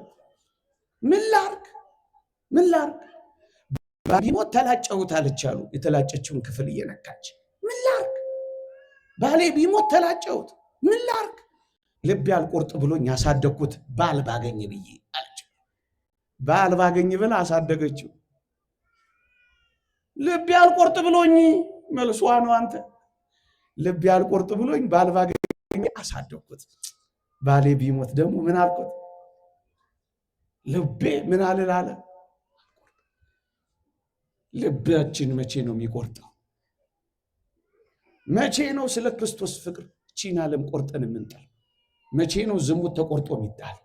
ምን ላርግ ባቢሞት ተላጨውት አለች አሉ። የተላጨችውን ክፍል እየነካች ምን ላርግ ባሌ ቢሞት ተላጨውት ምን ላርግ? ልብ ያልቆርጥ ብሎኝ ያሳደግኩት ባል ባገኝ ብዬ አለች። ባል ባገኝ ብላ አሳደገችው። ልብ ያልቆርጥ ብሎኝ መልሷ ነው። አንተ ልብ ያልቆርጥ ብሎኝ ባል ባገኝ አሳደግኩት፣ ባሌ ቢሞት ደግሞ ምን አልኩት? ልቤ ምን አልላለ? ልባችን መቼ ነው የሚቆርጠው? መቼ ነው ስለ ክርስቶስ ፍቅር እቺን ዓለም ቆርጠን የምንጣል? መቼ ነው ዝሙት ተቆርጦ የሚጣል?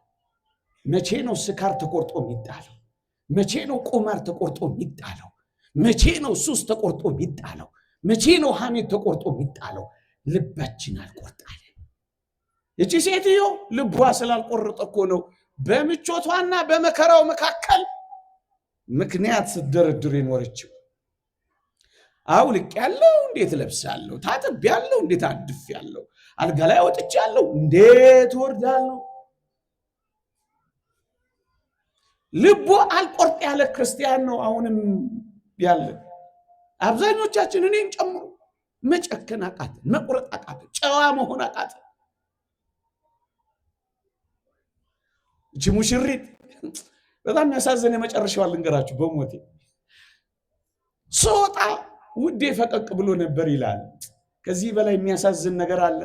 መቼ ነው ስካር ተቆርጦ የሚጣለው? መቼ ነው ቁማር ተቆርጦ የሚጣለው? መቼ ነው ሱስ ተቆርጦ የሚጣለው? መቼ ነው ሐሜት ተቆርጦ የሚጣለው? ልባችን አልቆርጣለ። እቺ ሴትዮ ልቧ ስላልቆረጠ እኮ ነው በምቾቷና በመከራው መካከል ምክንያት ስትደረድር የኖረችው። አውልቅ ያለው እንዴት ለብሳለሁ፣ ታጥብ ያለው እንዴት አድፍ ያለው፣ አልጋ ላይ ወጥቻ ያለው እንዴት ወርዳለሁ። ልቡ አልቆርጥ ያለ ክርስቲያን ነው አሁንም ያለ። አብዛኞቻችን እኔን ጨምሮ መጨከን አቃተን፣ መቁረጥ አቃተን፣ ጨዋ መሆን አቃተን። እቺ ሙሽሪት በጣም ያሳዘነ መጨረሻው ልንገራችሁ። በሞቴ ሶጣ ውዴ ፈቀቅ ብሎ ነበር ይላል። ከዚህ በላይ የሚያሳዝን ነገር አለ?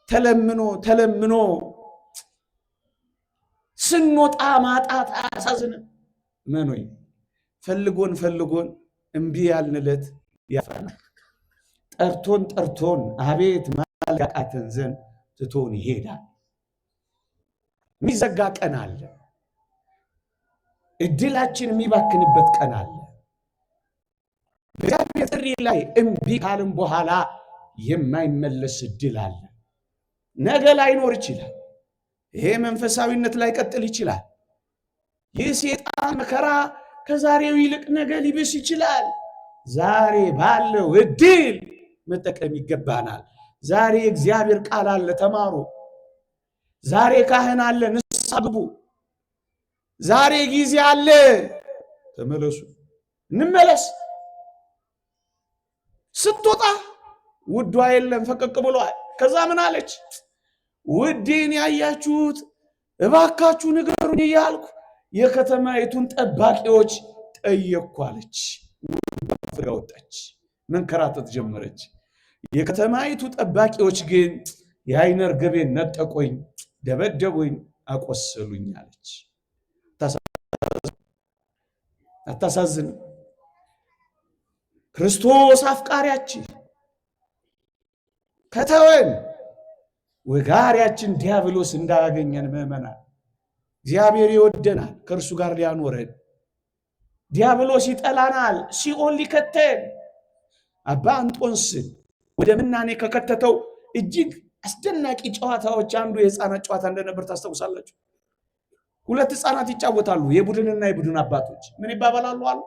ተለምኖ ስንወጣ ማጣት አያሳዝንም? መኖይ ፈልጎን እምቢ ያልንለት ያፈራናል። ጠርቶን አቤት ማልቃተን ዘንድ ትቶን ይሄዳል። የሚዘጋ ቀን አለ። እድላችን የሚባክንበት ቀን አለ። በእግዚአብሔር ጥሪ ላይ እምቢ ካልን በኋላ የማይመለስ እድል አለ። ነገ ላይኖር ይችላል። ይሄ መንፈሳዊነት ላይ ቀጥል ይችላል። ይህ ሰይጣን መከራ ከዛሬው ይልቅ ነገ ሊብስ ይችላል። ዛሬ ባለው እድል መጠቀም ይገባናል። ዛሬ እግዚአብሔር ቃል አለ፣ ተማሩ። ዛሬ ካህን አለ፣ ንስሐ ግቡ። ዛሬ ጊዜ አለ፣ ተመለሱ፣ እንመለስ። ስትወጣ ውዷ የለም ፈቀቅ ብሏል። ከዛ ምን አለች? ውዴን ያያችሁት እባካችሁ ንገሩኝ እያልኩ የከተማይቱን ጠባቂዎች ጠየቅኩ አለች። ፍጋ ወጣች፣ መንከራተት ጀመረች። የከተማይቱ ጠባቂዎች ግን የዓይነ ርግቤን ነጠቆኝ፣ ደበደቡኝ፣ አቆሰሉኝ አለች። አታሳዝንም? ክርስቶስ አፍቃሪያችን ከተወን ወጋሪያችን ዲያብሎስ እንዳያገኘን ምዕመናን፣ እግዚአብሔር ይወደናል፣ ከእርሱ ጋር ሊያኖረን። ዲያብሎስ ይጠላናል፣ ሲኦል ሊከተን። አባ እንጦንስን ወደ ምናኔ ከከተተው እጅግ አስደናቂ ጨዋታዎች አንዱ የሕፃናት ጨዋታ እንደነበር ታስታውሳላችሁ። ሁለት ሕፃናት ይጫወታሉ፣ የቡድንና የቡድን አባቶች። ምን ይባባላሉ አሉ?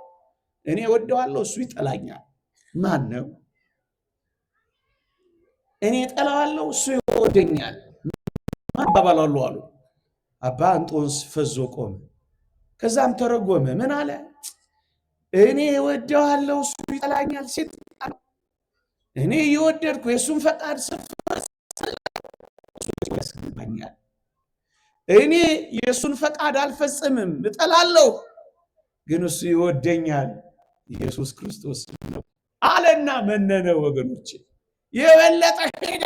እኔ ወደዋለሁ፣ እሱ ይጠላኛል። ማን ነው? እኔ ጠላዋለሁ፣ እሱ ይወደኛል። ማን ይባባላሉ አሉ። አባ እንጦንስ ፈዞ ቆመ። ከዛም ተረጎመ። ምን አለ? እኔ ወደዋለሁ፣ እሱ ይጠላኛል። ሴት እኔ የወደድኩ የእሱን ፈቃድ ያስገባኛል። እኔ የእሱን ፈቃድ አልፈጽምም፣ እጠላለሁ፣ ግን እሱ ይወደኛል። ኢየሱስ ክርስቶስ ነው አለና መነነ። ወገኖች የበለጠ ሄደ።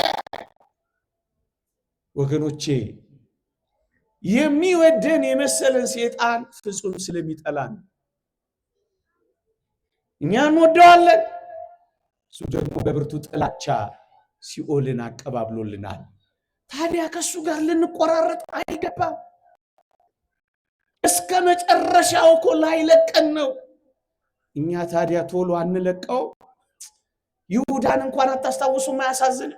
ወገኖቼ የሚወደን የመሰለን ሰይጣን ፍጹም ስለሚጠላን እኛን እንወደዋለን። እሱ ደግሞ በብርቱ ጥላቻ ሲኦልን አቀባብሎልናል። ታዲያ ከሱ ጋር ልንቆራረጥ አይገባም። እስከ መጨረሻው እኮ ላይለቀን ነው። እኛ ታዲያ ቶሎ አንለቀው። ይሁዳን እንኳን አታስታውሱም? አያሳዝን?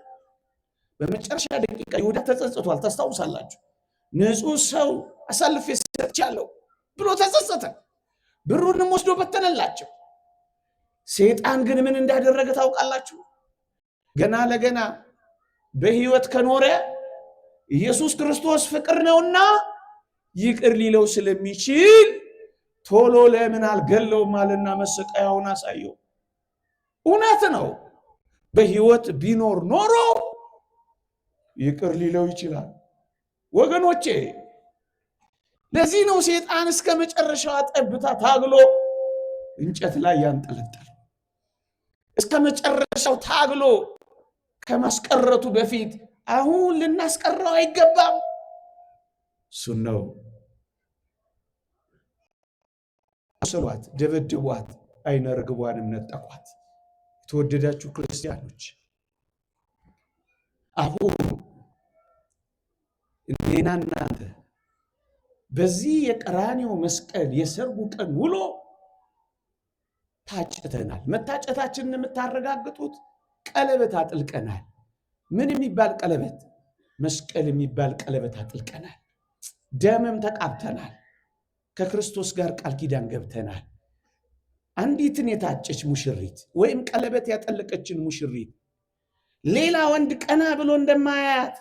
በመጨረሻ ደቂቃ ይሁዳ ተጸጽቷል። ታስታውሳላችሁ? ንጹህ ሰው አሳልፌ ሰጥቻለሁ ብሎ ተጸጸተ። ብሩንም ወስዶ በተነላቸው። ሰይጣን ግን ምን እንዳደረገ ታውቃላችሁ? ገና ለገና በህይወት ከኖረ ኢየሱስ ክርስቶስ ፍቅር ነውና ይቅር ሊለው ስለሚችል ቶሎ ለምን አልገለውም አለና መሰቃያውን አሳየው። እውነት ነው። በህይወት ቢኖር ኖሮ ይቅር ሊለው ይችላል። ወገኖቼ ለዚህ ነው ሰይጣን እስከ መጨረሻው ጠብታ ታግሎ እንጨት ላይ ያንጠለጠለው። እስከ መጨረሻው ታግሎ ከማስቀረቱ በፊት አሁን ልናስቀረው አይገባም። እሱን ነው አሰሏት፣ ደበደቧት፣ አይነ ርግቧንም ነጠቋት። የተወደዳችሁ ክርስቲያኖች አሁን እኔና እናንተ በዚህ የቀራንዮ መስቀል የሰርጉ ቀን ውሎ ታጭተናል። መታጨታችንን የምታረጋግጡት ቀለበት አጥልቀናል። ምን የሚባል ቀለበት? መስቀል የሚባል ቀለበት አጥልቀናል። ደምም ተቃብተናል። ከክርስቶስ ጋር ቃል ኪዳን ገብተናል። አንዲትን የታጨች ሙሽሪት ወይም ቀለበት ያጠለቀችን ሙሽሪት ሌላ ወንድ ቀና ብሎ እንደማያያት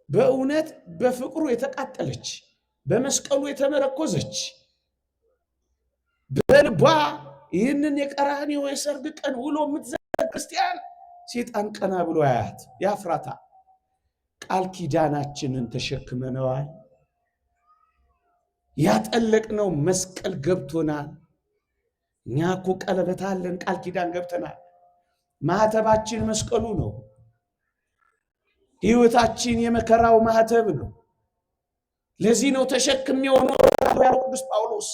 በእውነት በፍቅሩ የተቃጠለች በመስቀሉ የተመረኮዘች በልቧ ይህንን የቀራንዮ የሰርግ ቀን ውሎ የምትዘጋ ክርስቲያን ሰይጣን ቀና ብሎ ያያት ያፍራታ። ቃል ኪዳናችንን ተሸክመነዋል። ያጠለቅነው መስቀል ገብቶናል። እኛ እኮ ቀለበት አለን፣ ቃል ኪዳን ገብተናል። ማህተባችን መስቀሉ ነው። ህይወታችን የመከራው ማህተብ ነው። ለዚህ ነው ተሸክሜው ኖራለሁ ያለው ቅዱስ ጳውሎስ።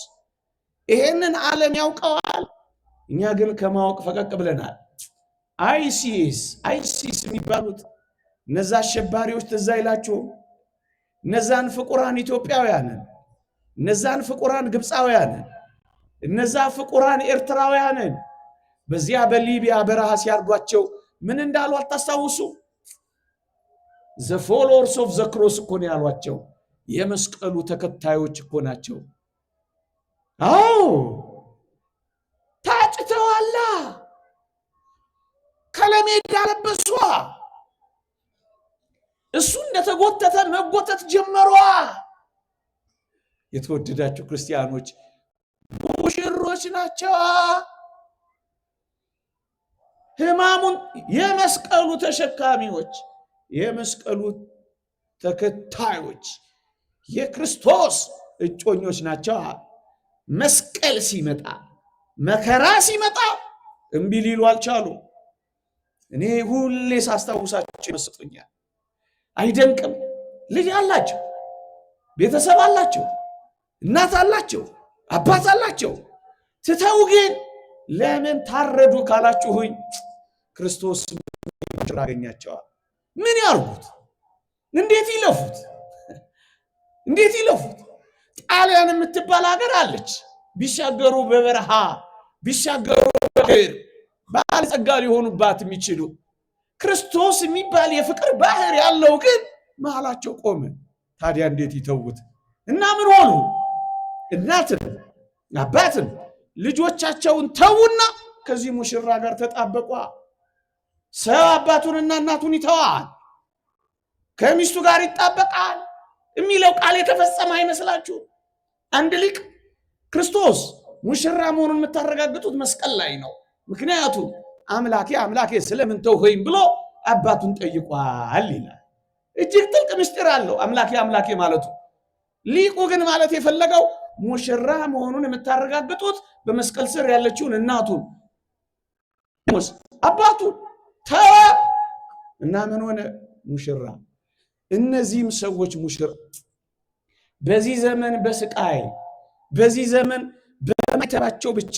ይሄንን ዓለም ያውቀዋል፣ እኛ ግን ከማወቅ ፈቀቅ ብለናል። አይሲስ የሚባሉት እነዛ አሸባሪዎች ትዝ አይላችሁም? እነዛን ፍቁራን ኢትዮጵያውያንን፣ እነዛን ፍቁራን ግብፃውያንን፣ እነዛ ፍቁራን ኤርትራውያንን በዚያ በሊቢያ በረሃ ሲያርዷቸው ምን እንዳሉ አታስታውሱ? the followers of the cross እኮ ነው ያሏቸው። የመስቀሉ ተከታዮች እኮ ናቸው። አዎ ታጭተዋላ፣ ከለሜዳ ለበሷ። እሱ እንደተጎተተ መጎተት ጀመሯ። የተወደዳችሁ ክርስቲያኖች ሙሽሮች ናቸው። ሕማሙን የመስቀሉ ተሸካሚዎች፣ የመስቀሉ ተከታዮች፣ የክርስቶስ እጮኞች ናቸው። መስቀል ሲመጣ መከራ ሲመጣ እምቢ ሊሉ አልቻሉ። እኔ ሁሌ ሳስታውሳቸው ይመስጡኛል። አይደንቅም? ልጅ አላቸው፣ ቤተሰብ አላቸው፣ እናት አላቸው፣ አባት አላቸው። ትተው ግን ለምን ታረዱ ካላችሁኝ ክርስቶስ አገኛቸዋል። ምን ያርጉት? እንዴት ይለፉት? እንዴት ይለፉት? ጣሊያን የምትባል ሀገር አለች። ቢሻገሩ በበረሃ ቢሻገሩ በባህር ባለጸጋ ሊሆኑባት የሚችሉ ክርስቶስ የሚባል የፍቅር ባህር ያለው ግን መሃላቸው ቆመ። ታዲያ እንዴት ይተውት? እና ምን ሆኑ? እናትም አባትም ልጆቻቸውን ተውና ከዚህ ሙሽራ ጋር ተጣበቋ። ሰው አባቱንና እናቱን ይተዋል፣ ከሚስቱ ጋር ይጣበቃል የሚለው ቃል የተፈጸመ አይመስላችሁ? አንድ ሊቅ ክርስቶስ ሙሽራ መሆኑን የምታረጋግጡት መስቀል ላይ ነው። ምክንያቱም አምላኬ አምላኬ ስለምን ተውኸኝ ብሎ አባቱን ጠይቋል ይላል። እጅግ ጥልቅ ምስጢር አለው አምላኬ አምላኬ ማለቱ። ሊቁ ግን ማለት የፈለገው ሙሽራ መሆኑን የምታረጋግጡት በመስቀል ስር ያለችውን እናቱን አባቱን ተወ እና ምን ሆነ? ሙሽራ እነዚህም ሰዎች በዚህ ዘመን በስቃይ፣ በዚህ ዘመን በማይተባቸው ብቻ፣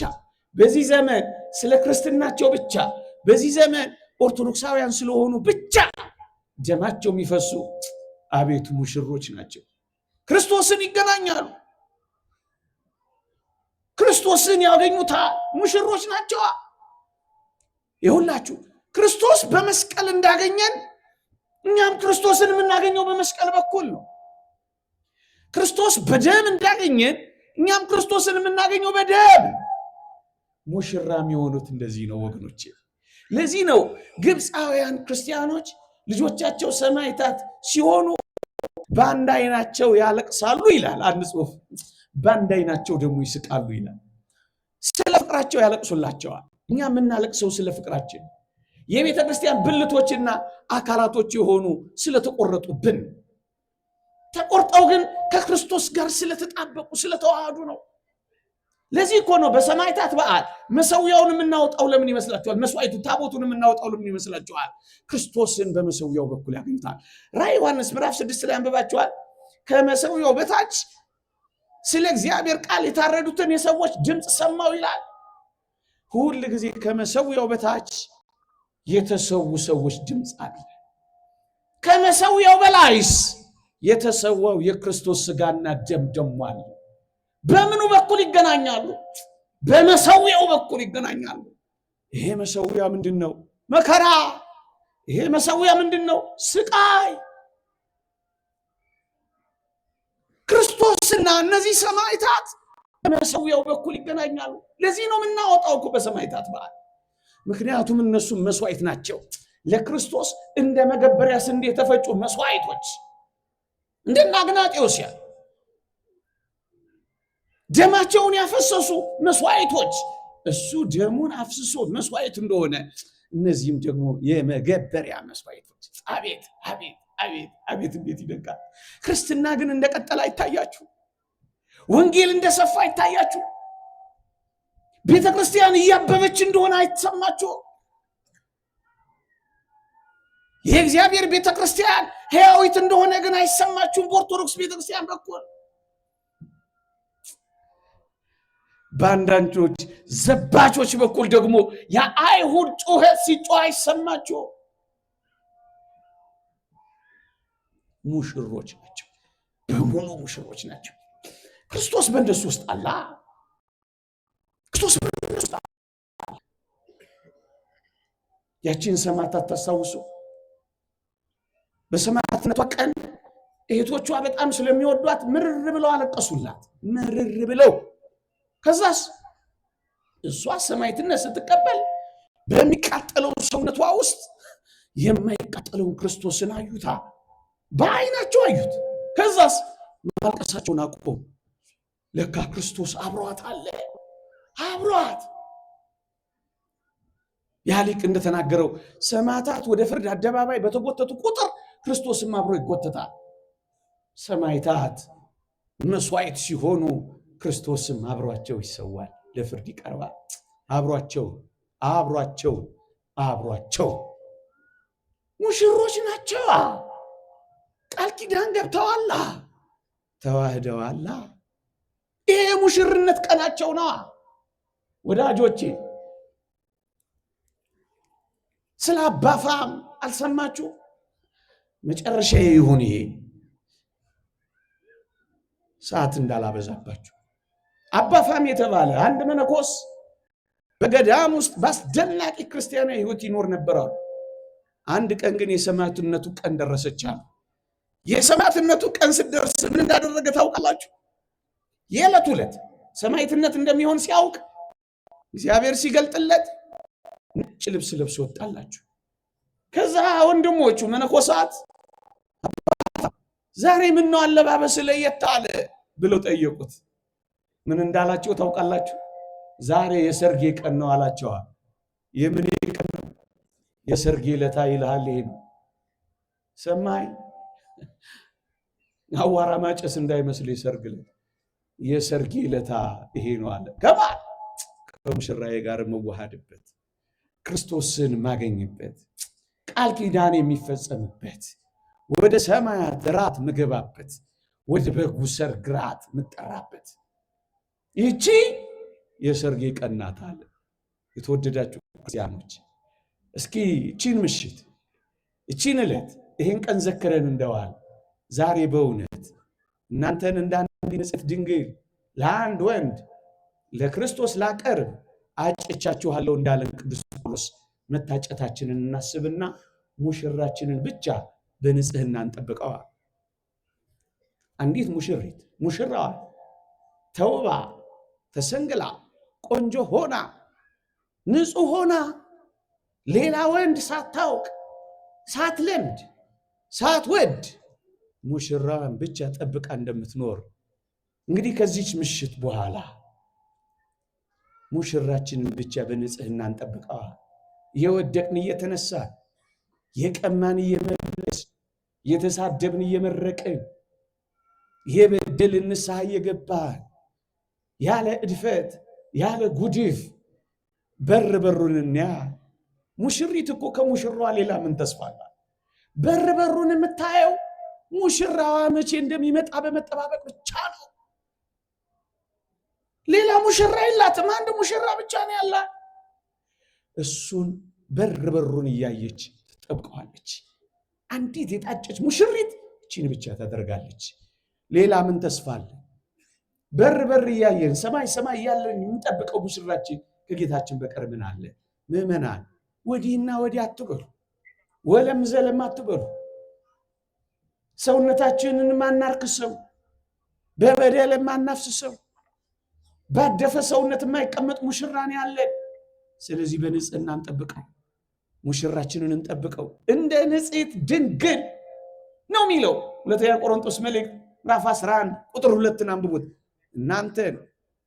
በዚህ ዘመን ስለ ክርስትናቸው ብቻ፣ በዚህ ዘመን ኦርቶዶክሳውያን ስለሆኑ ብቻ ደማቸው የሚፈሱ አቤቱ ሙሽሮች ናቸው። ክርስቶስን ይገናኛሉ፣ ክርስቶስን ያገኙታል። ሙሽሮች ናቸው። ይሁላችሁ ክርስቶስ በመስቀል እንዳገኘን እኛም ክርስቶስን የምናገኘው በመስቀል በኩል ነው። ክርስቶስ በደም እንዳገኘን እኛም ክርስቶስን የምናገኘው በደም። ሙሽራ የሚሆኑት እንደዚህ ነው ወገኖቼ። ለዚህ ነው ግብፃውያን ክርስቲያኖች ልጆቻቸው ሰማዕታት ሲሆኑ በአንድ አይናቸው ያለቅሳሉ ይላል አንድ ጽሑፍ፣ በአንድ አይናቸው ደግሞ ይስቃሉ ይላል። ስለ ፍቅራቸው ያለቅሱላቸዋል። እኛ የምናለቅሰው ስለ ፍቅራችን፣ የቤተ ክርስቲያን ብልቶችና አካላቶች የሆኑ ስለተቆረጡብን፣ ተቆርጠው ግን ከክርስቶስ ጋር ስለተጣበቁ ስለተዋሃዱ ነው። ለዚህ እኮ ነው በሰማዕታት በዓል መሰዊያውን የምናወጣው። ለምን ይመስላችኋል? መስዋዕቱ ታቦቱን የምናወጣው ለምን ይመስላችኋል? ክርስቶስን በመሰዊያው በኩል ያገኙታል። ራዕይ ዮሐንስ ምዕራፍ 6 ላይ አንብባችኋል። ከመሰዊያው በታች ስለ እግዚአብሔር ቃል የታረዱትን የሰዎች ድምፅ ሰማው ይላል። ሁል ጊዜ ከመሰዊያው በታች የተሰዉ ሰዎች ድምፅ አለ። ከመሰዊያው በላይስ የተሰዋው የክርስቶስ ሥጋና ደም ደግሞ አለ። በምኑ በኩል ይገናኛሉ? በመሰዊያው በኩል ይገናኛሉ። ይሄ መሰዊያ ምንድነው? መከራ። ይሄ መሰዊያ ምንድነው? ስቃይ። ክርስቶስና እነዚህ ሰማዕታት በመሰዊያው በኩል ይገናኛሉ። ለዚህ ነው የምናወጣው እኮ በሰማዕታት በዓል። ምክንያቱም እነሱ መስዋዕት ናቸው። ለክርስቶስ እንደ መገበሪያ ስንዴ የተፈጩ መስዋዕቶች፣ እንደና አግናጤዎስ ያሉ ደማቸውን ያፈሰሱ መስዋዕቶች። እሱ ደሙን አፍስሶ መስዋዕት እንደሆነ እነዚህም ደግሞ የመገበሪያ መስዋዕቶች። አቤት አቤት አቤት አቤት! እንዴት ይደንቃል! ክርስትና ግን እንደቀጠለ አይታያችሁ? ወንጌል እንደሰፋ አይታያችሁ? ቤተ ክርስቲያን እያበበች እንደሆነ አይሰማችሁ? የእግዚአብሔር ቤተ ክርስቲያን ሕያዊት እንደሆነ ግን አይሰማችሁም? በኦርቶዶክስ ቤተ ክርስቲያን በኩል በአንዳንዶች ዘባቾች በኩል ደግሞ የአይሁድ ጩኸት ሲጮህ አይሰማችሁ? ሙሽሮች ናቸው፣ በሙሉ ሙሽሮች ናቸው። ክርስቶስ በእነሱ ውስጥ አለ። ክርስቶስ በእነሱ ውስጥ አለ። ያቺን ሰማዕታት ታስታውሱ? በሰማዕትነቷ ቀን እህቶቿ በጣም ስለሚወዷት ምርር ብለው አለቀሱላት። ምርር ብለው። ከዛስ እሷ ሰማዕትነት ስትቀበል በሚቃጠለው ሰውነቷ ውስጥ የማይቃጠለውን ክርስቶስን አዩታ። በአይናቸው አዩት። ከዛስ ማልቀሳቸውን አቆሙ። ለካ ክርስቶስ አብሯት አለ። አብሯት። ያ ሊቅ እንደተናገረው ሰማዕታት ወደ ፍርድ አደባባይ በተጎተቱ ቁጥር ክርስቶስም አብሮ ይጎተታል። ሰማዕታት መስዋዕት ሲሆኑ ክርስቶስም አብሯቸው ይሰዋል፣ ለፍርድ ይቀርባል። አብሯቸው ሙሽሮች ናቸው። ቃል ኪዳን ገብተዋላ፣ ተዋህደዋላ። ይሄ የሙሽርነት ቀናቸው ነው ወዳጆቼ። ስለ አባፋም አልሰማችሁ? መጨረሻ ይሁን ይሄ ሰዓት እንዳላበዛባችሁ። አባፋም የተባለ አንድ መነኮስ በገዳም ውስጥ በአስደናቂ ክርስቲያናዊ ሕይወት ይኖር ነበራል። አንድ ቀን ግን የሰማዕትነቱ ቀን ደረሰቻል። የሰማዕትነቱ ቀን ስትደርስ ምን እንዳደረገ ታውቃላችሁ? የዕለት ዕለት ሰማዕትነት እንደሚሆን ሲያውቅ እግዚአብሔር ሲገልጥለት ነጭ ልብስ ለብሶ ወጣላችሁ። ከዛ ወንድሞቹ መነኮሳት ዛሬ ምን ነው አለባበስ ለየት አለ ብለው ጠየቁት። ምን እንዳላቸው ታውቃላችሁ? ዛሬ የሰርጌ ቀን ነው አላቸው። የምን ቀን ነው? የሰርጌ ዕለት ይልሃል። ይሄ ነው ሰማይ አዋራ ማጨስ እንዳይመስል የሰርግ ዕለት የሰርጌ ዕለት ይሄ ነው አለ። ከማን? ከሙሽራዬ ጋር መዋሃድበት፣ ክርስቶስን ማገኝበት፣ ቃል ኪዳን የሚፈጸምበት፣ ወደ ሰማያት ራት ምገባበት፣ ወደ በጉ ሰርግ ራት ምጠራበት ይቺ የሰርጌ ቀን ናት አለ። የተወደዳችሁ ክርስቲያኖች እስኪ እቺን ምሽት እቺን ዕለት ይህን ቀን ዘክረን እንደዋል ዛሬ በእውነት እናንተን እንዳንድ ንጽሕት ድንግል ለአንድ ወንድ ለክርስቶስ ላቀርብ አጭቻችኋለሁ እንዳለን ቅዱስ ጳውሎስ መታጨታችንን እናስብና ሙሽራችንን ብቻ በንጽህና እንጠብቀዋ። አንዲት ሙሽሪት ሙሽራዋ ተውባ ተሰንግላ ቆንጆ ሆና ንጹህ ሆና ሌላ ወንድ ሳታውቅ ሳትለምድ ሳትወድ ሙሽራዋን ብቻ ጠብቃ እንደምትኖር እንግዲህ ከዚች ምሽት በኋላ ሙሽራችንን ብቻ በንጽህና እንጠብቀዋ። የወደቅን እየተነሳ የቀማን እየመለስ የተሳደብን እየመረቅን የበደልን ንስሐ እየገባን ያለ እድፈት ያለ ጉድፍ በር በሩን እንያ። ሙሽሪት እኮ ከሙሽራዋ ሌላ ምን ተስፋ አላት? በር በሩን የምታየው ሙሽራዋ መቼ እንደሚመጣ በመጠባበቅ ብቻ ነው። ሌላ ሙሽራ የላትም። አንድ ሙሽራ ብቻ ነው ያላት። እሱን በር በሩን እያየች ትጠብቀዋለች። አንዲት የታጨች ሙሽሪት እቺን ብቻ ታደርጋለች። ሌላ ምን ተስፋ አለ? በር በር እያየን ሰማይ ሰማይ እያለን የምንጠብቀው ሙሽራችን ከጌታችን በቀር ምን አለ? ምዕመናን ወዲህና ወዲህ አትበሉ፣ ወለም ዘለም አትበሉ። ሰውነታችንን ማናርክሰው፣ በበደል ማናፍስሰው፣ ባደፈ ሰውነት የማይቀመጥ ሙሽራን ያለን። ስለዚህ በንጽህና እንጠብቀው፣ ሙሽራችንን እንጠብቀው። እንደ ንጽሕት ድንግል ነው የሚለው ሁለተኛ ቆሮንቶስ መልእክት ምዕራፍ 11 ቁጥር 2 አንብቡት። እናንተን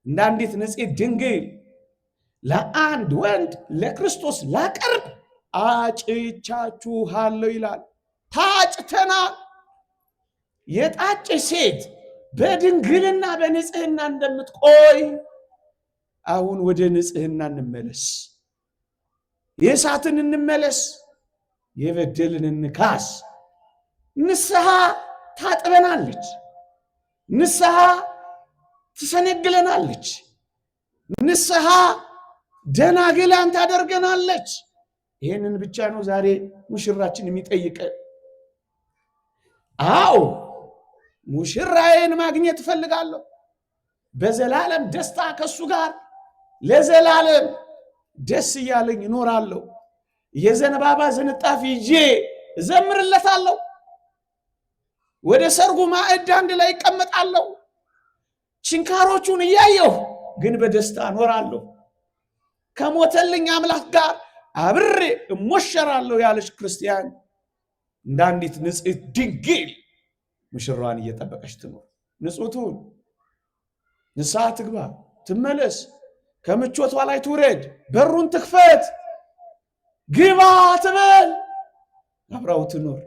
እንደ አንዲት ንጽሕት ድንግል ለአንድ ወንድ ለክርስቶስ ላቀርብ አጭቻችኋለሁ ይላል። ታጭተናል። የጣጨች ሴት በድንግልና በንጽህና እንደምትቆይ አሁን ወደ ንጽህና እንመለስ። የሳትን እንመለስ፣ የበደልን እንካስ። ንስሐ ታጥበናለች፣ ንስሐ ትሰነግለናለች፣ ንስሐ ደናግላን ታደርገናለች። ይህንን ብቻ ነው ዛሬ ሙሽራችን የሚጠይቀን። አዎ ሙሽራዬን ማግኘት እፈልጋለሁ፣ በዘላለም ደስታ ከሱ ጋር ለዘላለም ደስ እያለኝ እኖራለሁ፣ የዘንባባ ዝንጣፊ ይዤ እዘምርለታለሁ፣ ወደ ሰርጉ ማዕድ አንድ ላይ እቀመጣለሁ፣ ችንካሮቹን እያየሁ ግን በደስታ እኖራለሁ፣ ከሞተልኝ አምላክ ጋር አብሬ እሞሸራለሁ ያለች ክርስቲያን እንደ አንዲት ንጽሕት ድንግል ሙሽራዋን እየጠበቀች ትኖር። ንጹሕቱን ንስሐ ትግባ፣ ትመለስ፣ ከምቾቷ ላይ ትውረድ፣ በሩን ትክፈት፣ ግባ ትበል፣ አብራው ትኖር፣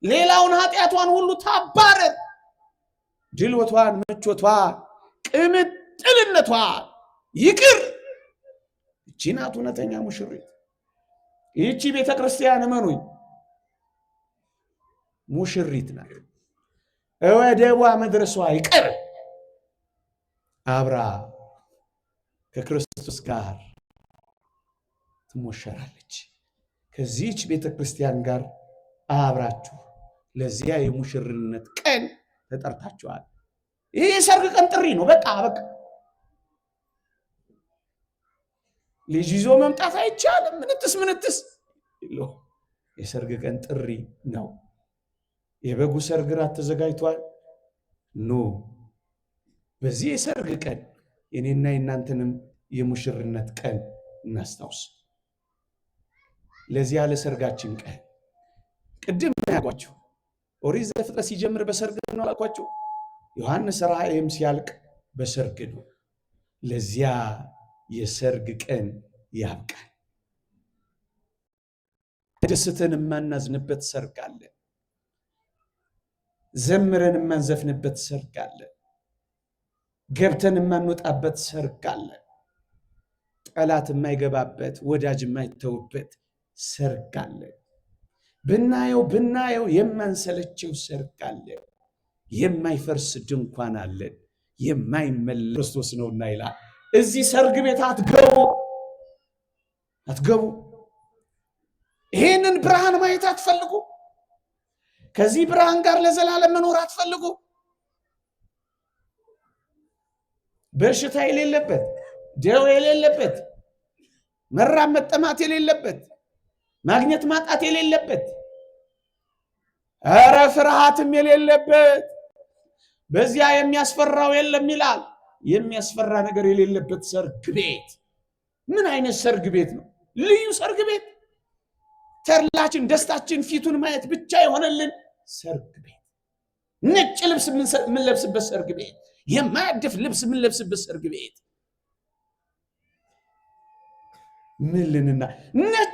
ሌላውን ኃጢአቷን ሁሉ ታባረር፣ ድሎቷን፣ ምቾቷን፣ ቅምጥልነቷን ይቅር። ይቺ ናት እውነተኛ ሙሽሪት። ይቺ ቤተ ክርስቲያን እመኑኝ ሙሽሪት ናት። ወደቧ መድረሷ አይቀር አብራ ከክርስቶስ ጋር ትሞሸራለች። ከዚህች ቤተ ክርስቲያን ጋር አብራችሁ ለዚያ የሙሽርነት ቀን ተጠርታችኋል። ይህ የሰርግ ቀን ጥሪ ነው። በቃ ልጅ ይዞ መምጣት አይቻልም። ምንትስ የሰርግ ቀን ጥሪ ነው። የበጉ ሰርግ ራት ተዘጋጅቷል። ኑ በዚህ የሰርግ ቀን የኔና የናንተንም የሙሽርነት ቀን እናስታውስ። ለዚያ ለሰርጋችን ቀን ቅድም ያልኳችሁ ኦሪት ዘፍጥረት ሲጀምር በሰርግ ነው አልኳችሁ። ዮሐንስ ራእይም ሲያልቅ በሰርግ ነው። ለዚያ የሰርግ ቀን ያብቃል። ተደስተን የማናዝንበት ሰርግ አለ። ዘምረን የማንዘፍንበት ሰርግ አለ። ገብተን የማንወጣበት ሰርግ አለ። ጠላት የማይገባበት ወዳጅ የማይተውበት ሰርግ አለ። ብናየው የማንሰለቸው ሰርግ አለ፣ የማይፈርስ ድንኳን አለ፣ የማይመለስ ክርስቶስ ነውና ይላል። እዚህ ሰርግ ቤት አትገቡ። ይሄንን ብርሃን ማየት አትፈልጉ። ከዚህ ብርሃን ጋር ለዘላለም መኖር አትፈልጉ። በሽታ የሌለበት፣ ደዌ የሌለበት፣ መራብ መጠማት የሌለበት፣ ማግኘት ማጣት የሌለበት፣ ኧረ ፍርሃትም የሌለበት፣ በዚያ የሚያስፈራው የለም ይላል። የሚያስፈራ ነገር የሌለበት ሰርግ ቤት። ምን አይነት ሰርግ ቤት ነው? ልዩ ሰርግ ቤት። ተድላችን ደስታችን ፊቱን ማየት ብቻ የሆነልን ሰርግ ቤት። ነጭ ልብስ የምንለብስበት ሰርግ ቤት። የማያድፍ ልብስ የምንለብስበት ሰርግ ቤት። ምን ልንና ነጭ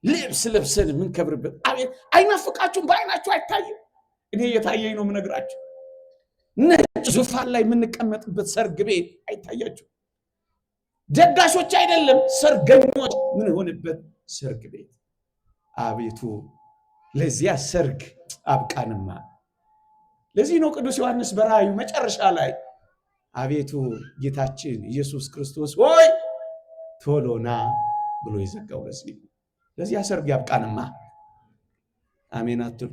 ልብስ ለብሰን የምንከብርበት። አቤት አይናፍቃችሁም? በአይናችሁ አይታይም? እኔ እየታየኝ ነው የምነግራችሁ። ነጭ ዙፋን ላይ የምንቀመጥበት ሰርግ ቤት አይታያችሁ? ደጋሾች አይደለም ሰርገኞች ምን ሆነበት ሰርግ ቤት። አቤቱ ለዚያ ሰርግ አብቃንማ። ለዚህ ነው ቅዱስ ዮሐንስ በራእዩ መጨረሻ ላይ አቤቱ ጌታችን ኢየሱስ ክርስቶስ ሆይ ቶሎና ብሎ ይዘጋው። ለዚያ ሰርግ ያብቃንማ። አሜን አትሉ?